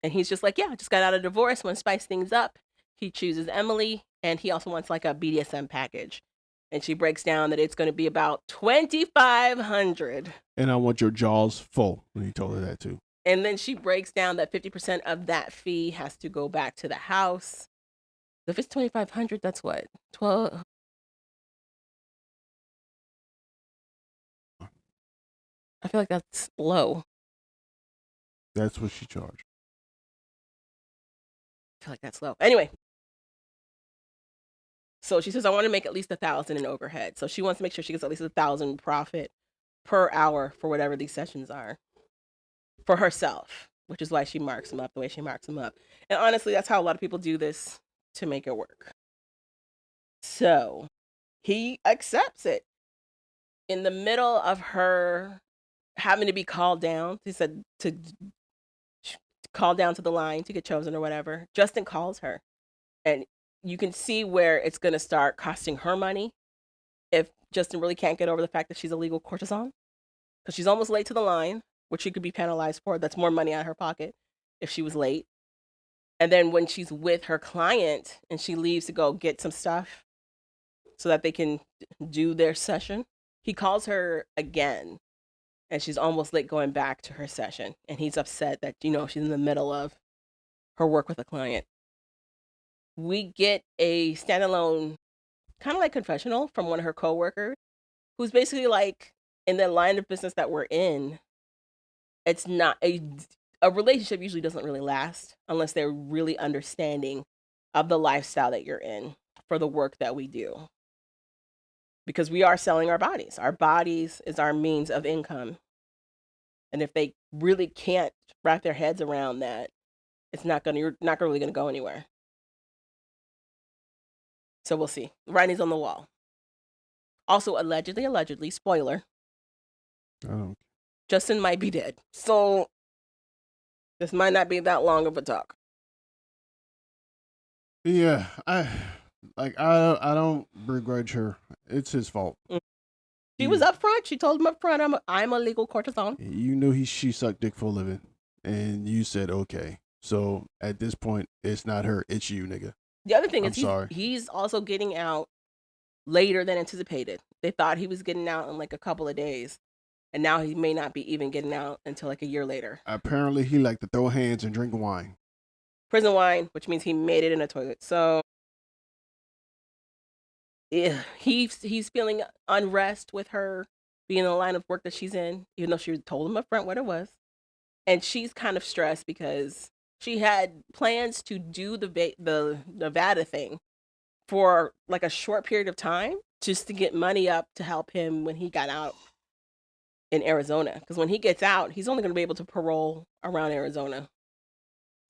And he's just like, yeah, just got out of divorce, want to spice things up. He chooses Emily, and he also wants like a BDSM package. And she breaks down that it's going to be about $2,500. And I want your jaws full. When he told her that too. And then she breaks down that 50% of that fee has to go back to the house. So if it's $2,500, that's what? 12. I feel like that's low. That's what she charged. I feel like that's low. Anyway. So she says, I want to make at least 1,000 in overhead. So she wants to make sure she gets at least 1,000 profit per hour for whatever these sessions are for herself, which is why she marks them up the way she marks them up. And honestly, that's how a lot of people do this to make it work. So he accepts it. In the middle of her having to be called down, he said to call down to the line to get chosen or whatever, Justin calls her. And you can see where it's going to start costing her money if Justin really can't get over the fact that she's a legal courtesan, because she's almost late to the line, which she could be penalized for. That's more money out of her pocket if she was late. And then when she's with her client and she leaves to go get some stuff so that they can do their session, he calls her again and she's almost late going back to her session. And he's upset that, she's in the middle of her work with a client. We get a standalone, kind of like confessional from one of her coworkers, who's basically like, in the line of business that we're in, it's not a relationship usually doesn't really last unless they're really understanding of the lifestyle that you're in for the work that we do. Because we are selling our bodies. Our bodies is our means of income. And if they really can't wrap their heads around that, you're not really gonna go anywhere. So we'll see. Writing's on the wall. Also, allegedly, spoiler, Oh, Justin might be dead. So this might not be that long of a talk. yeah. I don't begrudge her. It's his fault. She was upfront. She told him upfront, I'm a legal courtesan. You knew she sucked dick for a living, and you said okay. So at this point, it's not her. It's you, nigga. The other thing is sorry. he's also getting out later than anticipated. They thought he was getting out in like a couple of days, and now he may not be even getting out until like a year later. Apparently, he liked to throw hands and drink wine. Prison wine, which means he made it in a toilet. So yeah, he's feeling unrest with her being in the line of work that she's in, even though she told him up front what it was. And she's kind of stressed because she had plans to do the Nevada thing for like a short period of time just to get money up to help him when he got out in Arizona. Because when he gets out, he's only going to be able to parole around Arizona.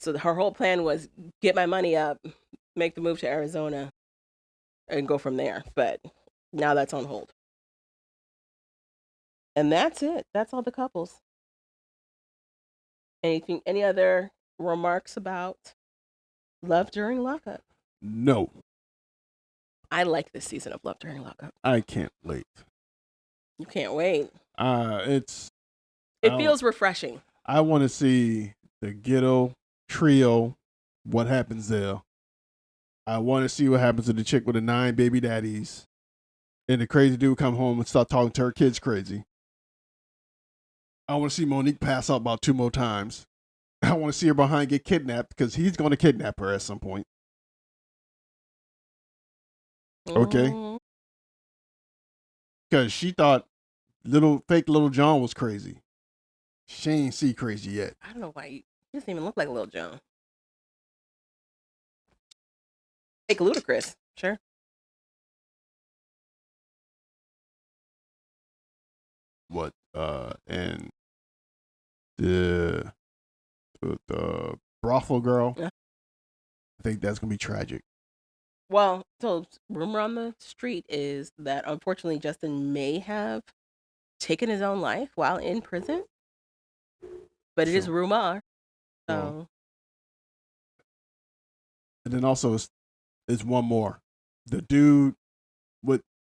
So her whole plan was get my money up, make the move to Arizona, and go from there. But now that's on hold. And that's it. That's all the couples. Any other remarks about Love During Lockup? No. I like this season of Love During Lockup. I can't wait. You can't wait. It feels refreshing. I want to see the ghetto trio. What happens there? I want to see what happens to the chick with the 9 baby daddies, and the crazy dude come home and start talking to her kids crazy. I want to see Monique pass out about 2 more times. I want to see her behind get kidnapped because he's going to kidnap her at some point. Okay. Because she thought fake little John was crazy. She ain't see crazy yet. I don't know why he doesn't even look like Lil John. Fake Ludacris, sure. What? And the brothel girl. Yeah. I think that's gonna be tragic. Well, so rumor on the street is that unfortunately Justin may have taken his own life while in prison, but it is rumor. So, well, and then also is one more, the dude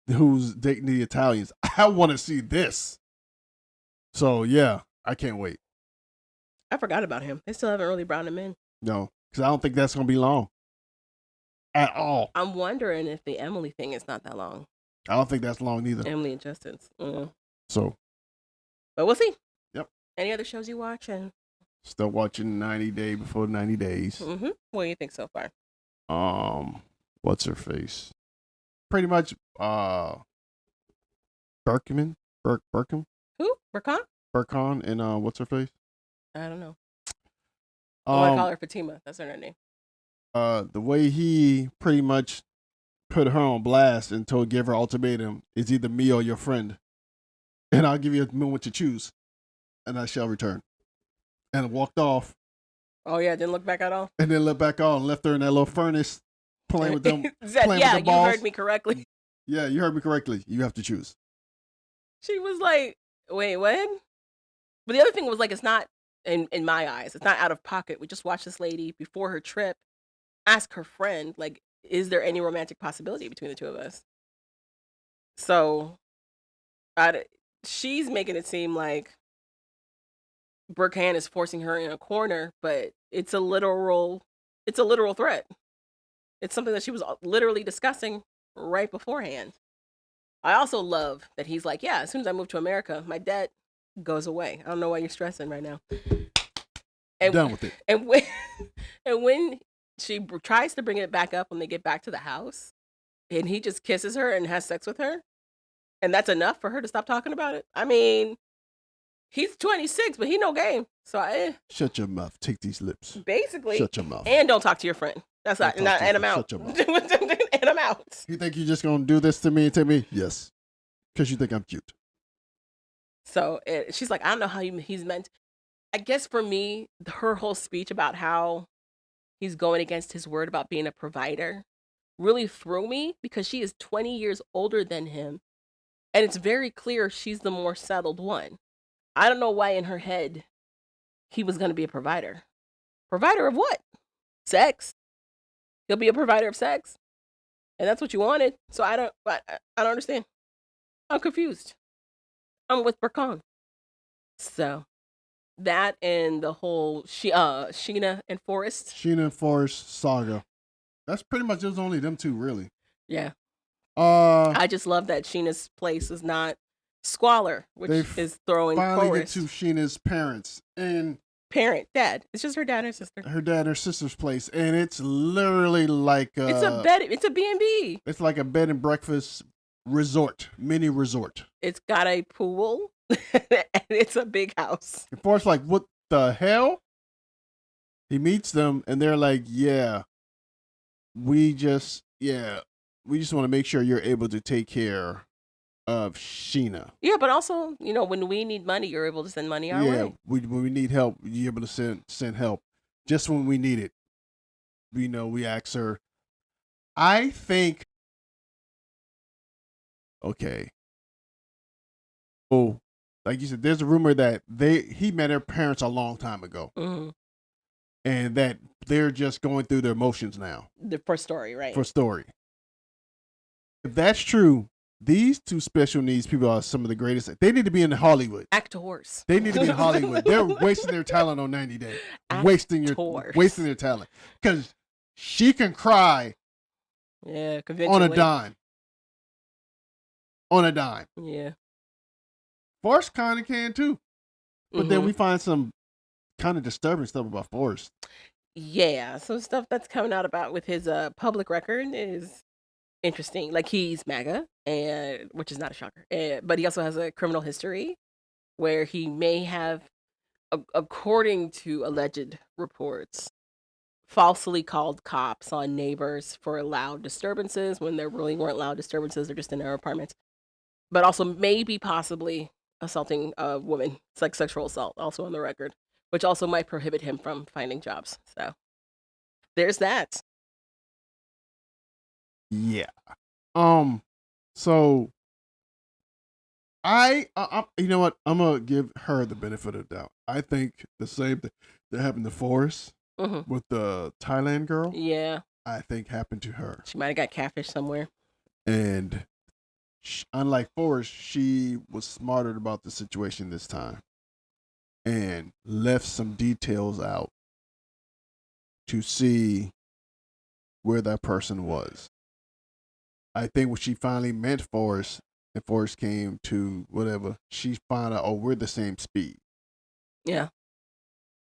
who's dating the Italians. I want to see this. So yeah, I can't wait. I forgot about him. They still haven't really brought him in. No, because I don't think that's gonna be long at all. I'm wondering if the Emily thing is not that long. I don't think that's long either. Emily and Justin's. So, but we'll see. Yep. Any other shows you watching? Still watching 90 Day Before 90 Days. What do you think so far? What's her face? Pretty much, Berkman? Berkham? Who? Burkhan and, what's her face? I don't know. I want to call her Fatima. That's her name. The way he pretty much put her on blast and give her ultimatum is either me or your friend. And I'll give you a moment to choose. And I shall return. And walked off. Oh, yeah, didn't look back at all? And then looked back on and left her in that little furnace playing with them. Yeah, you heard me correctly. Yeah, you heard me correctly. You have to choose. She was like, wait, what? But the other thing was like, it's not, in my eyes, it's not out of pocket. We just watched this lady before her trip ask her friend, like, is there any romantic possibility between the two of us? So, she's making it seem like Burkhan is forcing her in a corner, but it's a literal threat. It's something that she was literally discussing right beforehand. I also love that he's like, yeah, as soon as I move to America, my debt goes away. I don't know why you're stressing right now. And Done with it. and when and when she tries to bring it back up when they get back to the house, and he just kisses her and has sex with her, and that's enough for her to stop talking about it. I mean, he's 26, but he no game. So Shut your mouth. Take these lips. basically, Shut your mouth. and don't talk to your friend. That's Don't not, talk to and your I'm out. friend. Shut your mouth. And I'm out. You think you're just gonna do this to me and to me? Yes, because you think I'm cute. So she's like, I don't know how he's meant. I guess for me, her whole speech about how he's going against his word about being a provider really threw me because she is 20 years older than him. And it's very clear she's the more settled one. I don't know why in her head he was going to be a provider. Provider of what? Sex. He'll be a provider of sex. And that's what you wanted. So I don't understand. I'm confused. I'm with Burkon. So that and the whole Sheena and Forrest. Sheena and Forrest saga. That's pretty much, there's only them two, really. Yeah. I just love that Sheena's place is not squalor, which is throwing finally Forrest. get to Sheena's parents and dad. It's just her dad and her sister. Her dad and her sister's place, and it's literally like it's a bed. It's a B&B. It's like a bed and breakfast resort, mini resort. It's got a pool, and it's a big house. And Forrest's like, what the hell? He meets them, and they're like, yeah, we just want to make sure you're able to take care of Sheena. Yeah, but also, when we need money, you're able to send money our way. Yeah, when we need help, you're able to send help. Just when we need it. We ask her. I think, okay. Oh, like you said, there's a rumor that he met her parents a long time ago. Mm-hmm. And that they're just going through their emotions now. For story, right? For story. If that's true, these two special needs people are some of the greatest. They need to be in Hollywood. Actors. They need to be in Hollywood. They're wasting their talent on 90 Day. Wasting their talent. Because she can cry on a dime. On a dime. Yeah. Forrest kind of can too. But then we find some kind of disturbing stuff about Forrest. Yeah. So stuff that's coming out about with his public record is interesting. Like he's MAGA, which is not a shocker. But he also has a criminal history where he may have, according to alleged reports, falsely called cops on neighbors for loud disturbances when there really weren't loud disturbances. They're just in their apartments. But also maybe possibly assaulting a woman. It's like sexual assault, also on the record, which also might prohibit him from finding jobs. So there's that. Yeah. So I you know what? I'm gonna give her the benefit of the doubt. I think the same thing that happened to Forrest with the Thailand girl. Yeah. I think happened to her. She might have got catfish somewhere. And unlike Forrest, she was smarter about the situation this time and left some details out to see where that person was. I think when she finally met Forrest and Forrest came to whatever, she found out, we're the same speed. Yeah.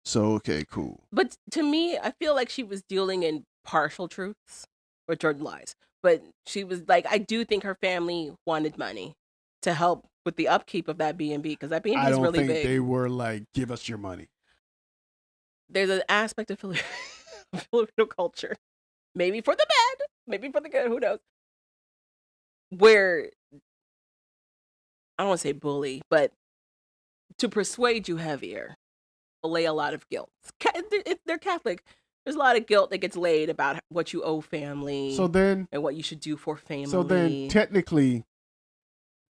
So, okay, cool. But to me, I feel like she was dealing in partial truths or Jordan lies. But she was like, I do think her family wanted money to help with the upkeep of that B&B because that B&B is really big. I don't think they were like, give us your money. There's an aspect of Filipino culture, maybe for the bad, maybe for the good, who knows, where, I don't want to say bully, but to persuade you heavier, lay a lot of guilt. They're Catholic. There's a lot of guilt that gets laid about what you owe family and what you should do for family. So then technically,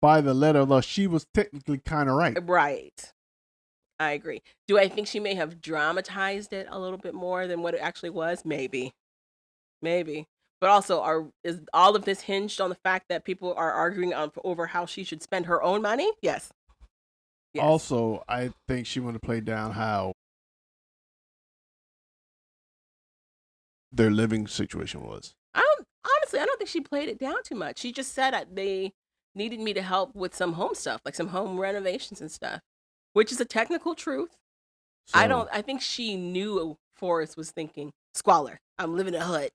by the letter of law, she was technically kind of right. Right. I agree. Do I think she may have dramatized it a little bit more than what it actually was? Maybe. But also, is all of this hinged on the fact that people are arguing over how she should spend her own money? Yes. Also, I think she wanted to play down how their living situation was. Honestly, I don't think she played it down too much. She just said they needed me to help with some home stuff, like some home renovations and stuff, which is a technical truth. So I think she knew Forrest was thinking squalor. I'm living in a hut,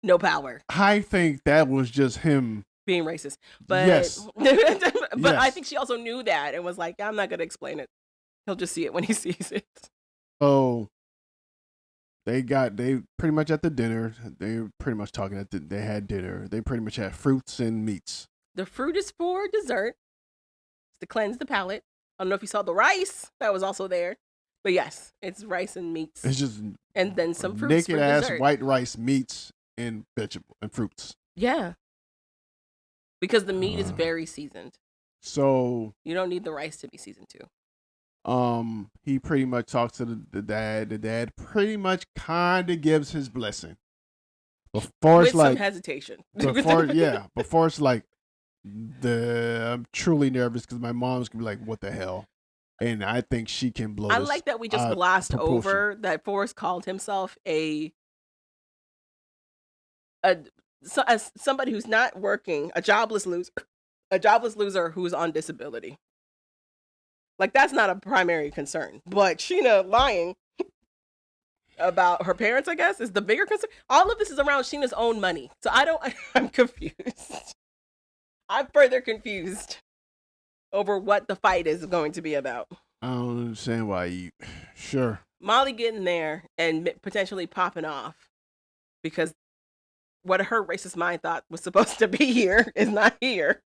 no power, I think that was just him. being racist. But Yes. but I Yes. think she also knew that and was like, I'm not gonna explain it. He'll just see it when he sees it. So they pretty much at the dinner. They were pretty much talking they had dinner. They pretty much had fruits and meats. The fruit is for dessert. It's to cleanse the palate. I don't know if you saw the rice that was also there. But yes, it's rice and meats. It's just And then some fruits for naked ass dessert. white rice, meats, and vegetable and fruits. Yeah. Because the meat is very seasoned. So You don't need the rice to be seasoned too. he pretty much talks to the dad. The dad pretty much kind of gives his blessing. Before With it's like some hesitation. before it's like I'm truly nervous because my mom's gonna be like, "What the hell?" And I think she can blow. I this like that we just glossed over that Forrest called himself as somebody who's not working, a jobless loser who's on disability. Like, that's not a primary concern. But Sheena lying about her parents, I guess, is the bigger concern. All of this is around Sheena's own money. So I'm confused. I'm further confused over what the fight is going to be about. I don't understand why you. Sure. Molly getting there and potentially popping off because what her racist mind thought was supposed to be here is not here.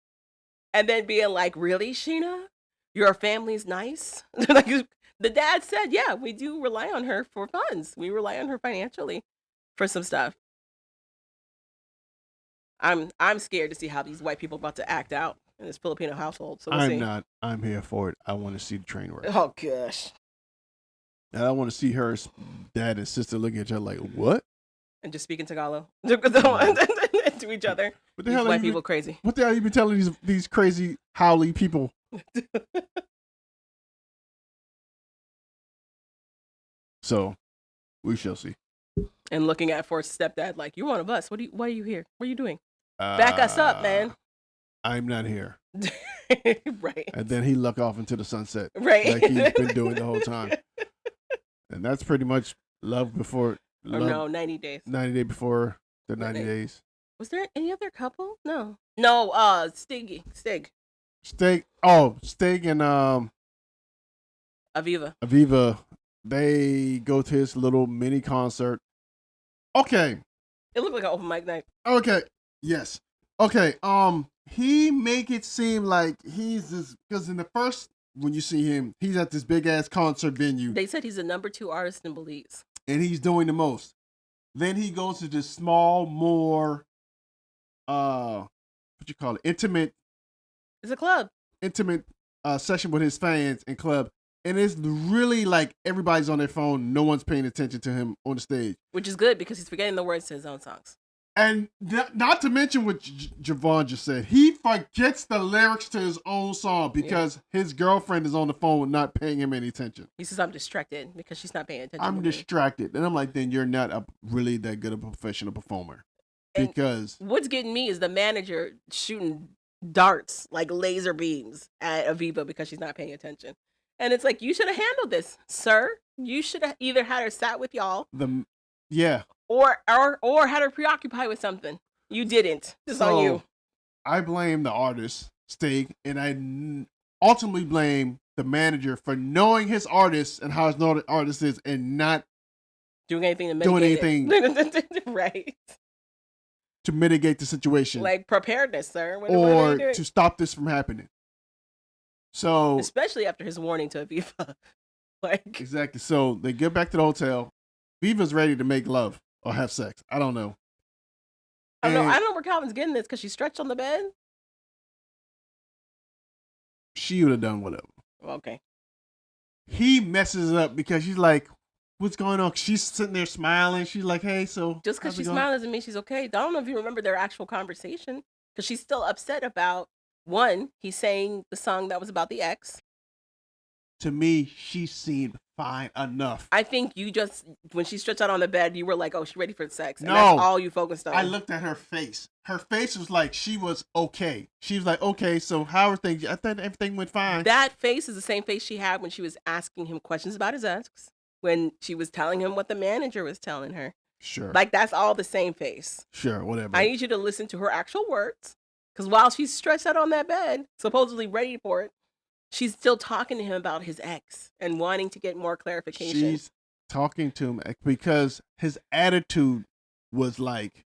And then being like, really, Sheena? Your family's nice? Like, the dad said, yeah, we do rely on her for funds. We rely on her financially for some stuff. I'm scared to see how these white people about to act out in this Filipino household. So we'll see. I'm here for it. I want to see the train wreck. Oh gosh. And I want to see her dad and sister looking at each other like, what? And just speaking Tagalog to each other. What the These hell? white people crazy. What the hell you been telling these crazy howly people? So, we shall see. And looking at Forrest's stepdad like, you're one of us. Why are you here? What are you doing? Back us up, man. I'm not here. Right. And then he luck off into the sunset. Right. Like he's been doing the whole time. And that's pretty much love before. Or no, 90 days. 90 days before the 90 days. Was there any other couple? No, Stig. Stig and Aviva. They go to his little mini concert. Okay. It looked like an open mic night. Okay. Yes. Okay. He make it seem like he's this, because in the first, when you see him, he's at this big ass concert venue. They said he's the number 2 artist in Belize. And he's doing the most. Then he goes to this small, more what you call it? Intimate. It's a club. Intimate session with his fans and club. And it's really like everybody's on their phone. No one's paying attention to him on the stage. Which is good because he's forgetting the words to his own songs. And not to mention what Javon just said. He forgets the lyrics to his own song because his girlfriend is on the phone not paying him any attention. He says, I'm distracted because she's not paying attention. I'm distracted. And I'm like, then you're not really that good a professional performer. And because what's getting me is the manager shooting darts like laser beams at Aviva because she's not paying attention. And it's like, you should have handled this, sir. You should have either had her sat with y'all. Or had her preoccupied with something. You didn't. It's on you. I blame the artist, Stig, and I ultimately blame the manager for knowing his artist and how his artist is and not doing anything to mitigate it. Right. To mitigate the situation. Like preparedness, sir. Or to stop this from happening. So especially after his warning to Aviva. Like exactly. So they get back to the hotel. Aviva's ready to make love or have sex. I don't know. I don't know where Calvin's getting this because she stretched on the bed. She would have done whatever. Okay. He messes it up because she's like, what's going on? She's sitting there smiling. She's like, hey, so. Just because she's smiling doesn't mean she's okay. I don't know if you remember their actual conversation because she's still upset about, one, he sang the song that was about the ex. To me, she's seen fine enough. I think you just, when she stretched out on the bed, you were like, oh, she's ready for sex. And No. that's all you focused on. I looked at her face. Her face was like she was okay. She was like, okay, so how are things? I thought everything went fine. That face is the same face she had when she was asking him questions about his ex, when she was telling him what the manager was telling her. Sure. Like, that's all the same face. Sure, whatever. I need you to listen to her actual words. Because while she's stretched out on that bed, supposedly ready for it, she's still talking to him about his ex and wanting to get more clarification. She's talking to him because his attitude was like...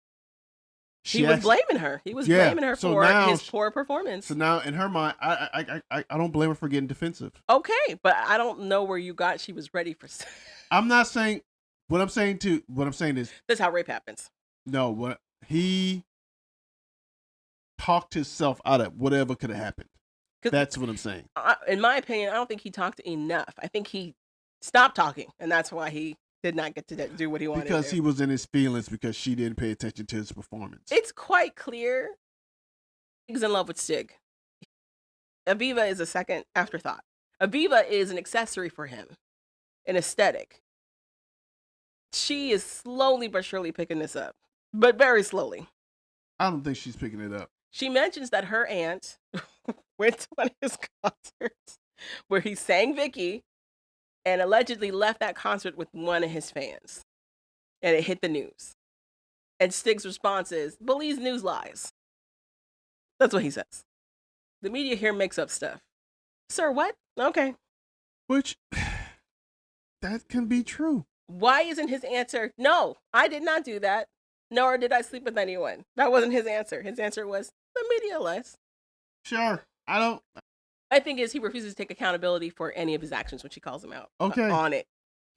He was blaming her. He was blaming her for his poor performance. So now, in her mind, I don't blame her for getting defensive. Okay, but I don't know where you got she was ready for sex. I'm not saying... What I'm saying is... That's how rape happens. No, what he talked himself out of whatever could have happened. That's what I'm saying. In my opinion, I don't think he talked enough. I think he stopped talking, and that's why he did not get to do what he wanted. Because he was in his feelings because she didn't pay attention to his performance. It's quite clear he's in love with Stig. Aviva is a second afterthought. Aviva is an accessory for him, an aesthetic. She is slowly but surely picking this up, but very slowly. I don't think she's picking it up. She mentions that her aunt went to one of his concerts where he sang Vicky and allegedly left that concert with one of his fans. And it hit the news. And Stig's response is, believes news lies. That's what he says. The media here makes up stuff. Sir, what? Okay. Which, that can be true. Why isn't his answer, no, I did not do that, nor did I sleep with anyone? That wasn't his answer. His answer was, the media lies. Sure. I think he refuses to take accountability for any of his actions when she calls him out on it.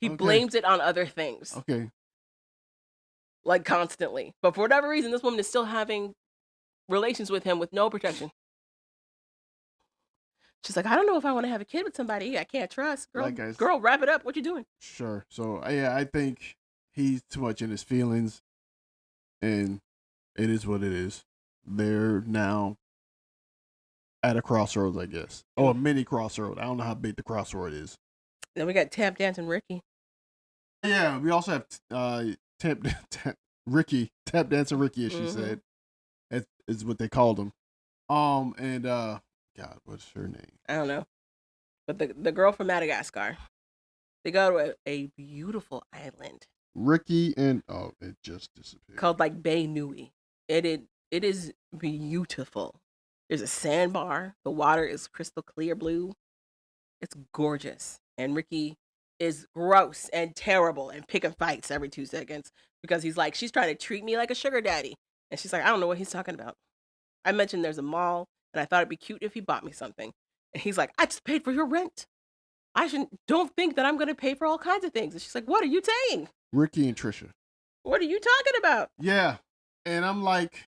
He blames it on other things. Okay. Like constantly. But for whatever reason, this woman is still having relations with him with no protection. She's like, I don't know if I want to have a kid with somebody I can't trust. Girl, wrap it up. What you doing? Sure. So, yeah, I think he's too much in his feelings. And it is what it is. They're now at a crossroads, I guess. Oh, a mini crossroad. I don't know how big the crossroad is. Then we got Tap Dancing Ricky. Yeah, we also have Ricky, Tap Dancing Ricky, as she said. Is what they called him. And God, what's her name? I don't know. But the girl from Madagascar. They go to a beautiful island. Ricky and it just disappeared. Called like Bay Nui. It is beautiful. There's a sandbar. The water is crystal clear blue. It's gorgeous. And Ricky is gross and terrible and picking fights every 2 seconds because he's like, she's trying to treat me like a sugar daddy. And she's like, I don't know what he's talking about. I mentioned there's a mall and I thought it'd be cute if he bought me something. And he's like, I just paid for your rent. Don't think that I'm going to pay for all kinds of things. And she's like, what are you saying? Ricky and Trisha. What are you talking about? Yeah. And I'm like,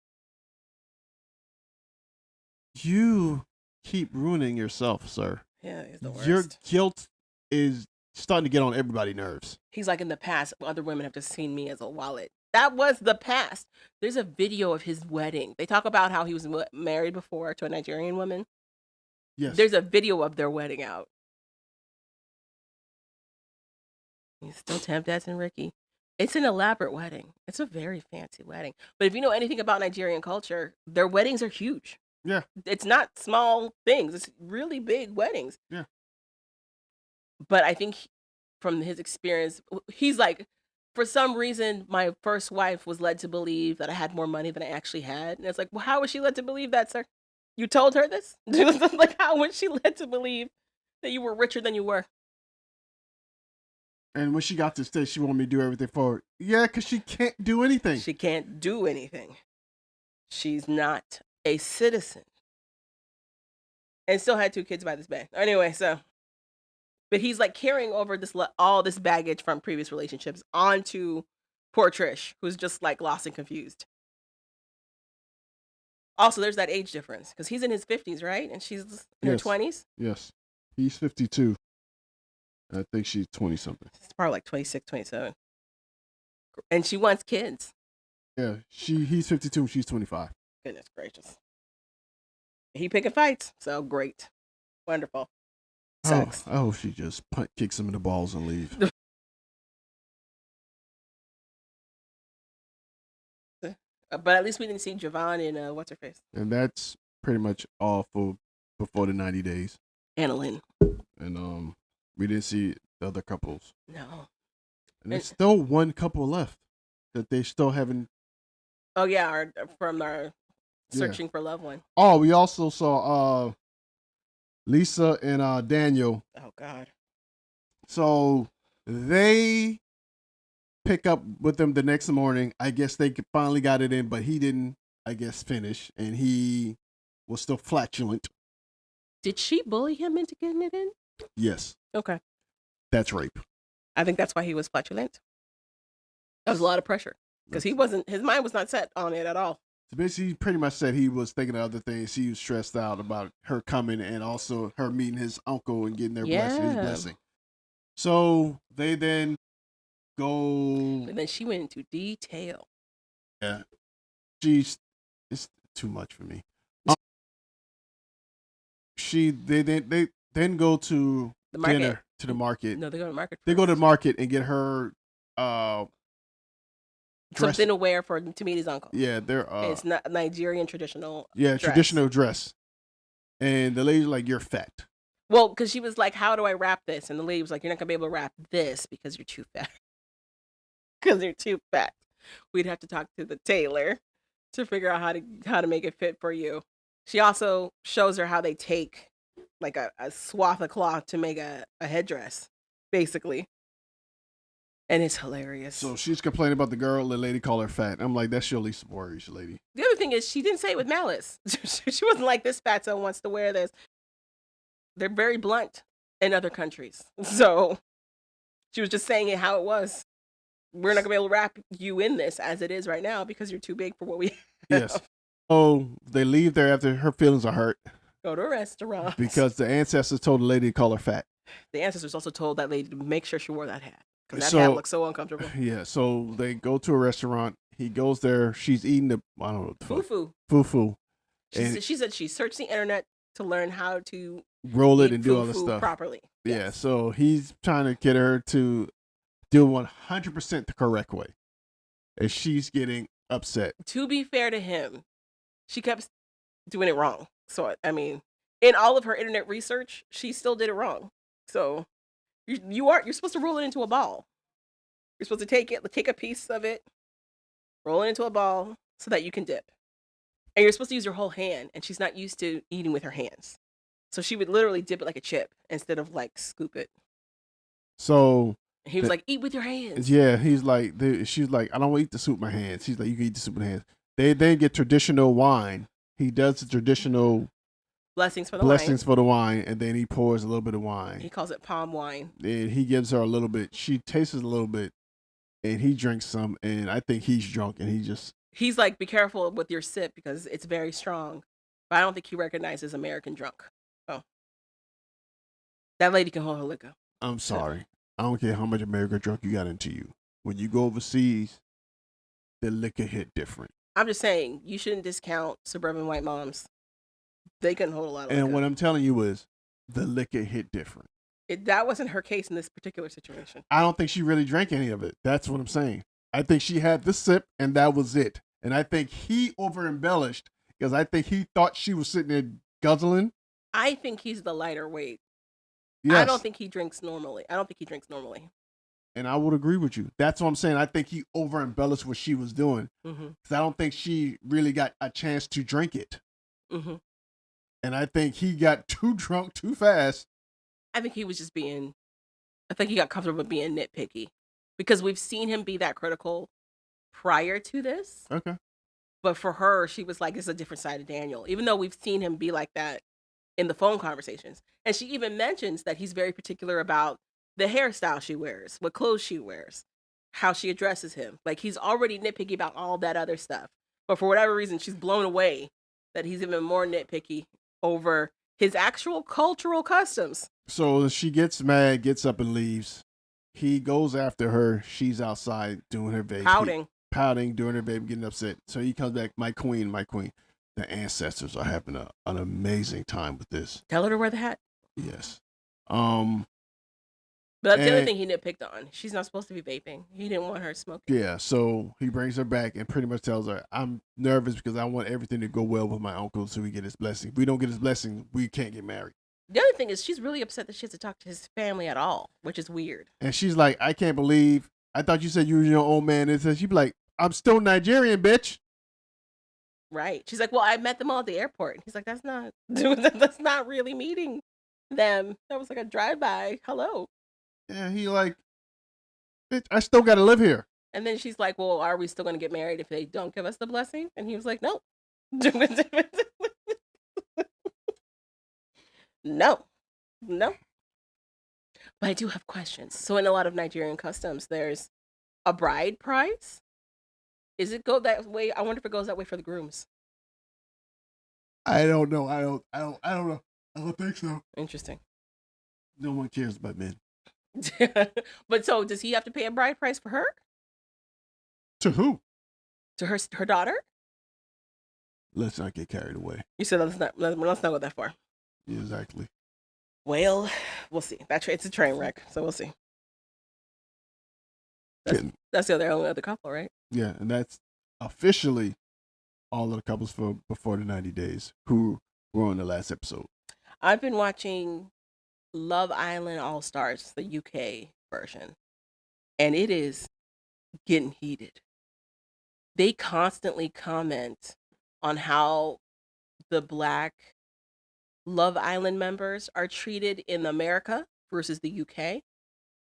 you keep ruining yourself, sir. Yeah, he's the worst. Your guilt is starting to get on everybody's nerves. He's like, in the past, other women have just seen me as a wallet. That was the past. There's a video of his wedding. They talk about how he was married before to a Nigerian woman. Yes. There's a video of their wedding out. He's still Tap Dancing Ricky. It's an elaborate wedding. It's a very fancy wedding. But if you know anything about Nigerian culture, their weddings are huge. Yeah. It's not small things. It's really big weddings. Yeah. But I think from his experience, he's like, for some reason, my first wife was led to believe that I had more money than I actually had. And it's like, well, how was she led to believe that, sir? You told her this? Like, how was she led to believe that you were richer than you were? And when she got to the stage, she wanted me to do everything for her. Yeah, because she can't do anything. She can't do anything. She's not a citizen. And still had 2 kids by this man. Anyway, so. But he's like carrying over all this baggage from previous relationships onto poor Trish, who's just like lost and confused. Also, there's that age difference because he's in his 50s, right? And she's in her 20s. Yes. He's 52. I think she's 20 something. It's probably like 26, 27. And she wants kids. Yeah, he's 52 and she's 25. Goodness gracious. He picking fights. So great. Wonderful. sex. Oh, she just kicks him in the balls and leave. But at least we didn't see Javon and what's her face? And that's pretty much all for before the 90 days. Annalyn. And we didn't see the other couples. No. And there's still one couple left that they still haven't. Oh yeah, from our searching for loved one. Oh, we also saw Lisa and Daniel. Oh God. So they pick up with them the next morning. I guess they finally got it in, but he didn't, I guess, finish, and he was still flatulent. Did she bully him into getting it in? Yes. Okay. That's rape. I think that's why he was flatulent. That was a lot of pressure because his mind was not set on it at all. So basically, he pretty much said he was thinking of other things. He was stressed out about her coming and also her meeting his uncle and getting his blessing. So they then go. And then she went into detail. Yeah. It's too much for me. They then go to the market. Dinner to the market. No, they go to the market. They go to the market and get her something to wear to meet his uncle. Yeah, they're it's not Nigerian traditional. Yeah, traditional dress. And the lady's like, "You're fat." Well, because she was like, "How do I wrap this?" And the lady was like, "You're not gonna be able to wrap this because you're too fat." Because you're too fat. We'd have to talk to the tailor to figure out how to make it fit for you. She also shows her how they take like a swath of cloth to make a headdress, basically. And it's hilarious. So she's complaining about the lady called her fat. I'm like, that's your least worries, lady. The other thing is she didn't say it with malice. She wasn't like, this fatso wants to wear this. They're very blunt in other countries. So she was just saying it how it was. We're not going to be able to wrap you in this as it is right now because you're too big for what we have. Yes. So they leave there after her feelings are hurt. Go to a restaurant. Because the ancestors told the lady to call her fat. The ancestors also told that lady to make sure she wore that hat. Because that hat looks so uncomfortable. Yeah, so they go to a restaurant. He goes there. She's eating I don't know. Fufu. Fufu. She said she searched the internet to learn how to roll it and do all the stuff properly. Yeah, yes. So he's trying to get her to do 100% the correct way. And she's getting upset. To be fair to him, she kept doing it wrong. So, I mean, in all of her internet research, she still did it wrong. So you're supposed to roll it into a ball. You're supposed to take a piece of it, roll it into a ball so that you can dip. And you're supposed to use your whole hand, and she's not used to eating with her hands. So she would literally dip it like a chip instead of like scoop it. So he was like, eat with your hands. Yeah, he's like, she's like, I don't want to eat the soup with my hands. He's like, you can eat the soup with hands. They then get traditional wine. He does the traditional blessings for the wine, and then he pours a little bit of wine. He calls it palm wine. And he gives her a little bit. She tastes a little bit, and he drinks some, and I think he's drunk, and he's like, be careful with your sip because it's very strong. But I don't think he recognizes American drunk. Oh. That lady can hold her liquor. I'm sorry. I don't care how much American drunk you got into you. When you go overseas, the liquor hit different. I'm just saying, you shouldn't discount suburban white moms. They couldn't hold a lot of liquor. And what I'm telling you is, the liquor hit different. That wasn't her case in this particular situation. I don't think she really drank any of it. That's what I'm saying. I think she had the sip, and that was it. And I think he over-embellished, because I think he thought she was sitting there guzzling. I think he's the lighter weight. Yes. I don't think he drinks normally. And I would agree with you. That's what I'm saying. I think he over-embellished what she was doing. Because I don't think she really got a chance to drink it. Mm-hmm. And I think he got too drunk too fast. I think he was just I think he got comfortable with being nitpicky. Because we've seen him be that critical prior to this. Okay. But for her, she was like, this is a different side of Daniel. Even though we've seen him be like that in the phone conversations. And she even mentions that he's very particular about the hairstyle she wears, what clothes she wears, how she addresses him. Like, he's already nitpicky about all that other stuff. But for whatever reason, she's blown away that he's even more nitpicky over his actual cultural customs. So she gets mad, gets up and leaves. He goes after her. She's outside doing her baby. Pouting, doing her baby, getting upset. So he comes back, my queen, my queen. The ancestors are having an amazing time with this. Tell her to wear the hat. Yes. But that's the other And- thing he nitpicked on. She's not supposed to be vaping. He didn't want her smoking. Yeah, so he brings her back and pretty much tells her, I'm nervous because I want everything to go well with my uncle so we get his blessing. If we don't get his blessing, we can't get married. The other thing is she's really upset that she has to talk to his family at all, which is weird. And she's like, I can't believe, I thought you said you were your own man. And she'd be like, I'm still Nigerian, bitch. Right. She's like, well, I met them all at the airport. He's like, that's not really meeting them. That was like a drive-by. Hello. Yeah, he like, bitch, I still got to live here. And then she's like, well, are we still going to get married if they don't give us the blessing? And he was like, no. No. But I do have questions. So in a lot of Nigerian customs, there's a bride price. Is it go that way? I wonder if it goes that way for the grooms. I don't know. I don't know. I don't think so. Interesting. No one cares about men. But so does he have to pay a bride price for her? To who? To her daughter? Let's not get carried away. You said let's not go that far. Yeah, exactly. Well, we'll see. It's a train wreck, so we'll see. That's the only other couple, right? Yeah, and that's officially all of the couples for before the 90 days who were on the last episode. I've been watching Love Island All Stars, the UK version, and it is getting heated. They constantly comment on how the Black Love Island members are treated in America versus the UK.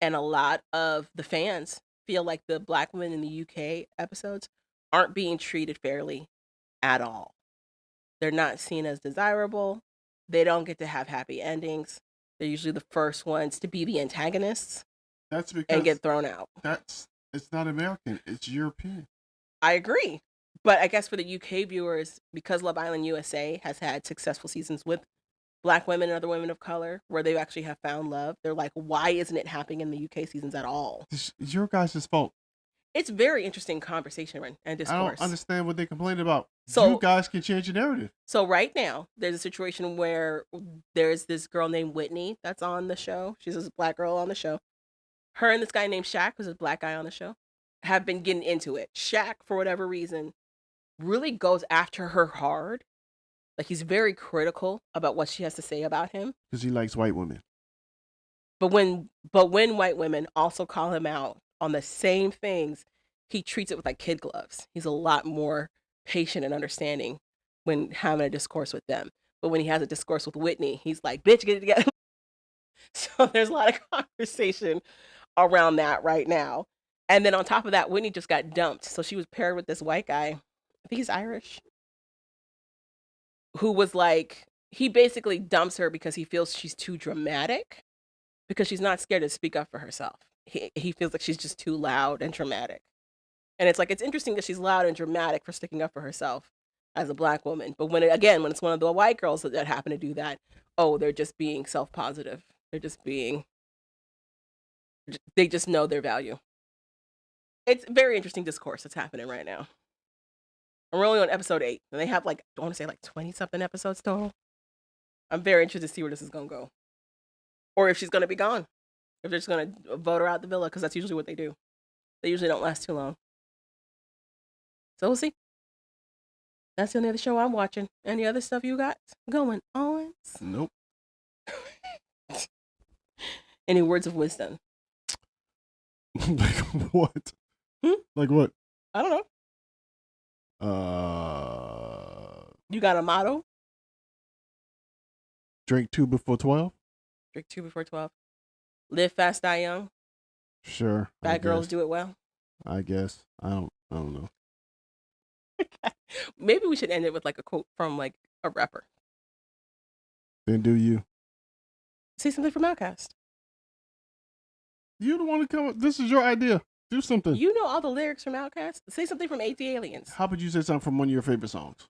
And a lot of the fans feel like the Black women in the UK episodes aren't being treated fairly at all. They're not seen as desirable. They don't get to have happy endings. They're usually the first ones to be the antagonists. That's because and get thrown out. It's not American. It's European. I agree. But I guess for the UK viewers, because Love Island USA has had successful seasons with Black women and other women of color where they actually have found love, they're like, why isn't it happening in the UK seasons at all? It's your guys' fault. It's very interesting conversation and discourse. I don't understand what they complain about. So you guys can change the narrative. So right now, there's a situation where there's this girl named Whitney that's on the show. She's this Black girl on the show. Her and this guy named Shaq, who's a Black guy on the show, have been getting into it. Shaq, for whatever reason, really goes after her hard. Like, he's very critical about what she has to say about him. Because he likes white women. But when white women also call him out on the same things, he treats it with like kid gloves. He's a lot more patient and understanding when having a discourse with them. But when he has a discourse with Whitney, he's like, bitch, get it together. So there's a lot of conversation around that right now. And then on top of that, Whitney just got dumped. So she was paired with this white guy. I think he's Irish. Who was like, he basically dumps her because he feels she's too dramatic, because she's not scared to speak up for herself. He feels like she's just too loud and dramatic. And it's like, it's interesting that she's loud and dramatic for sticking up for herself as a Black woman. But when it's one of the white girls that happen to do that, oh, they're just being self-positive. They just know their value. It's very interesting discourse that's happening right now. And we're only on episode 8, and they have like, I want to say like 20-something episodes total. I'm very interested to see where this is going to go. Or if she's going to be gone. If they're just going to vote her out the villa, because that's usually what they do. They usually don't last too long. So we'll see. That's the only other show I'm watching. Any other stuff you got going on? Nope. Any words of wisdom? Like what? Like what? I don't know. You got a motto? Drink 2 before 12? Drink 2 before 12. Live fast, die young. Sure. Bad girls do it well. I guess. I don't know. Maybe we should end it with like a quote from like a rapper. Then do you. Say something from Outkast. You don't want to come up. This is your idea. Do something. You know all the lyrics from Outkast. Say something from 80 Aliens. How about you say something from one of your favorite songs?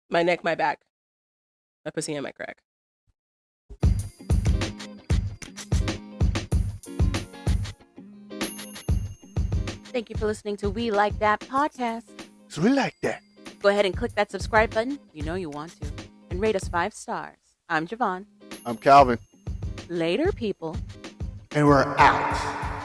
My neck, my back. My pussy and my crack. Thank you for listening to We Like That podcast. So we like that. Go ahead and click that subscribe button. You know you want to. And rate us 5 stars. I'm Javon. I'm Calvin. Later, people. And we're out.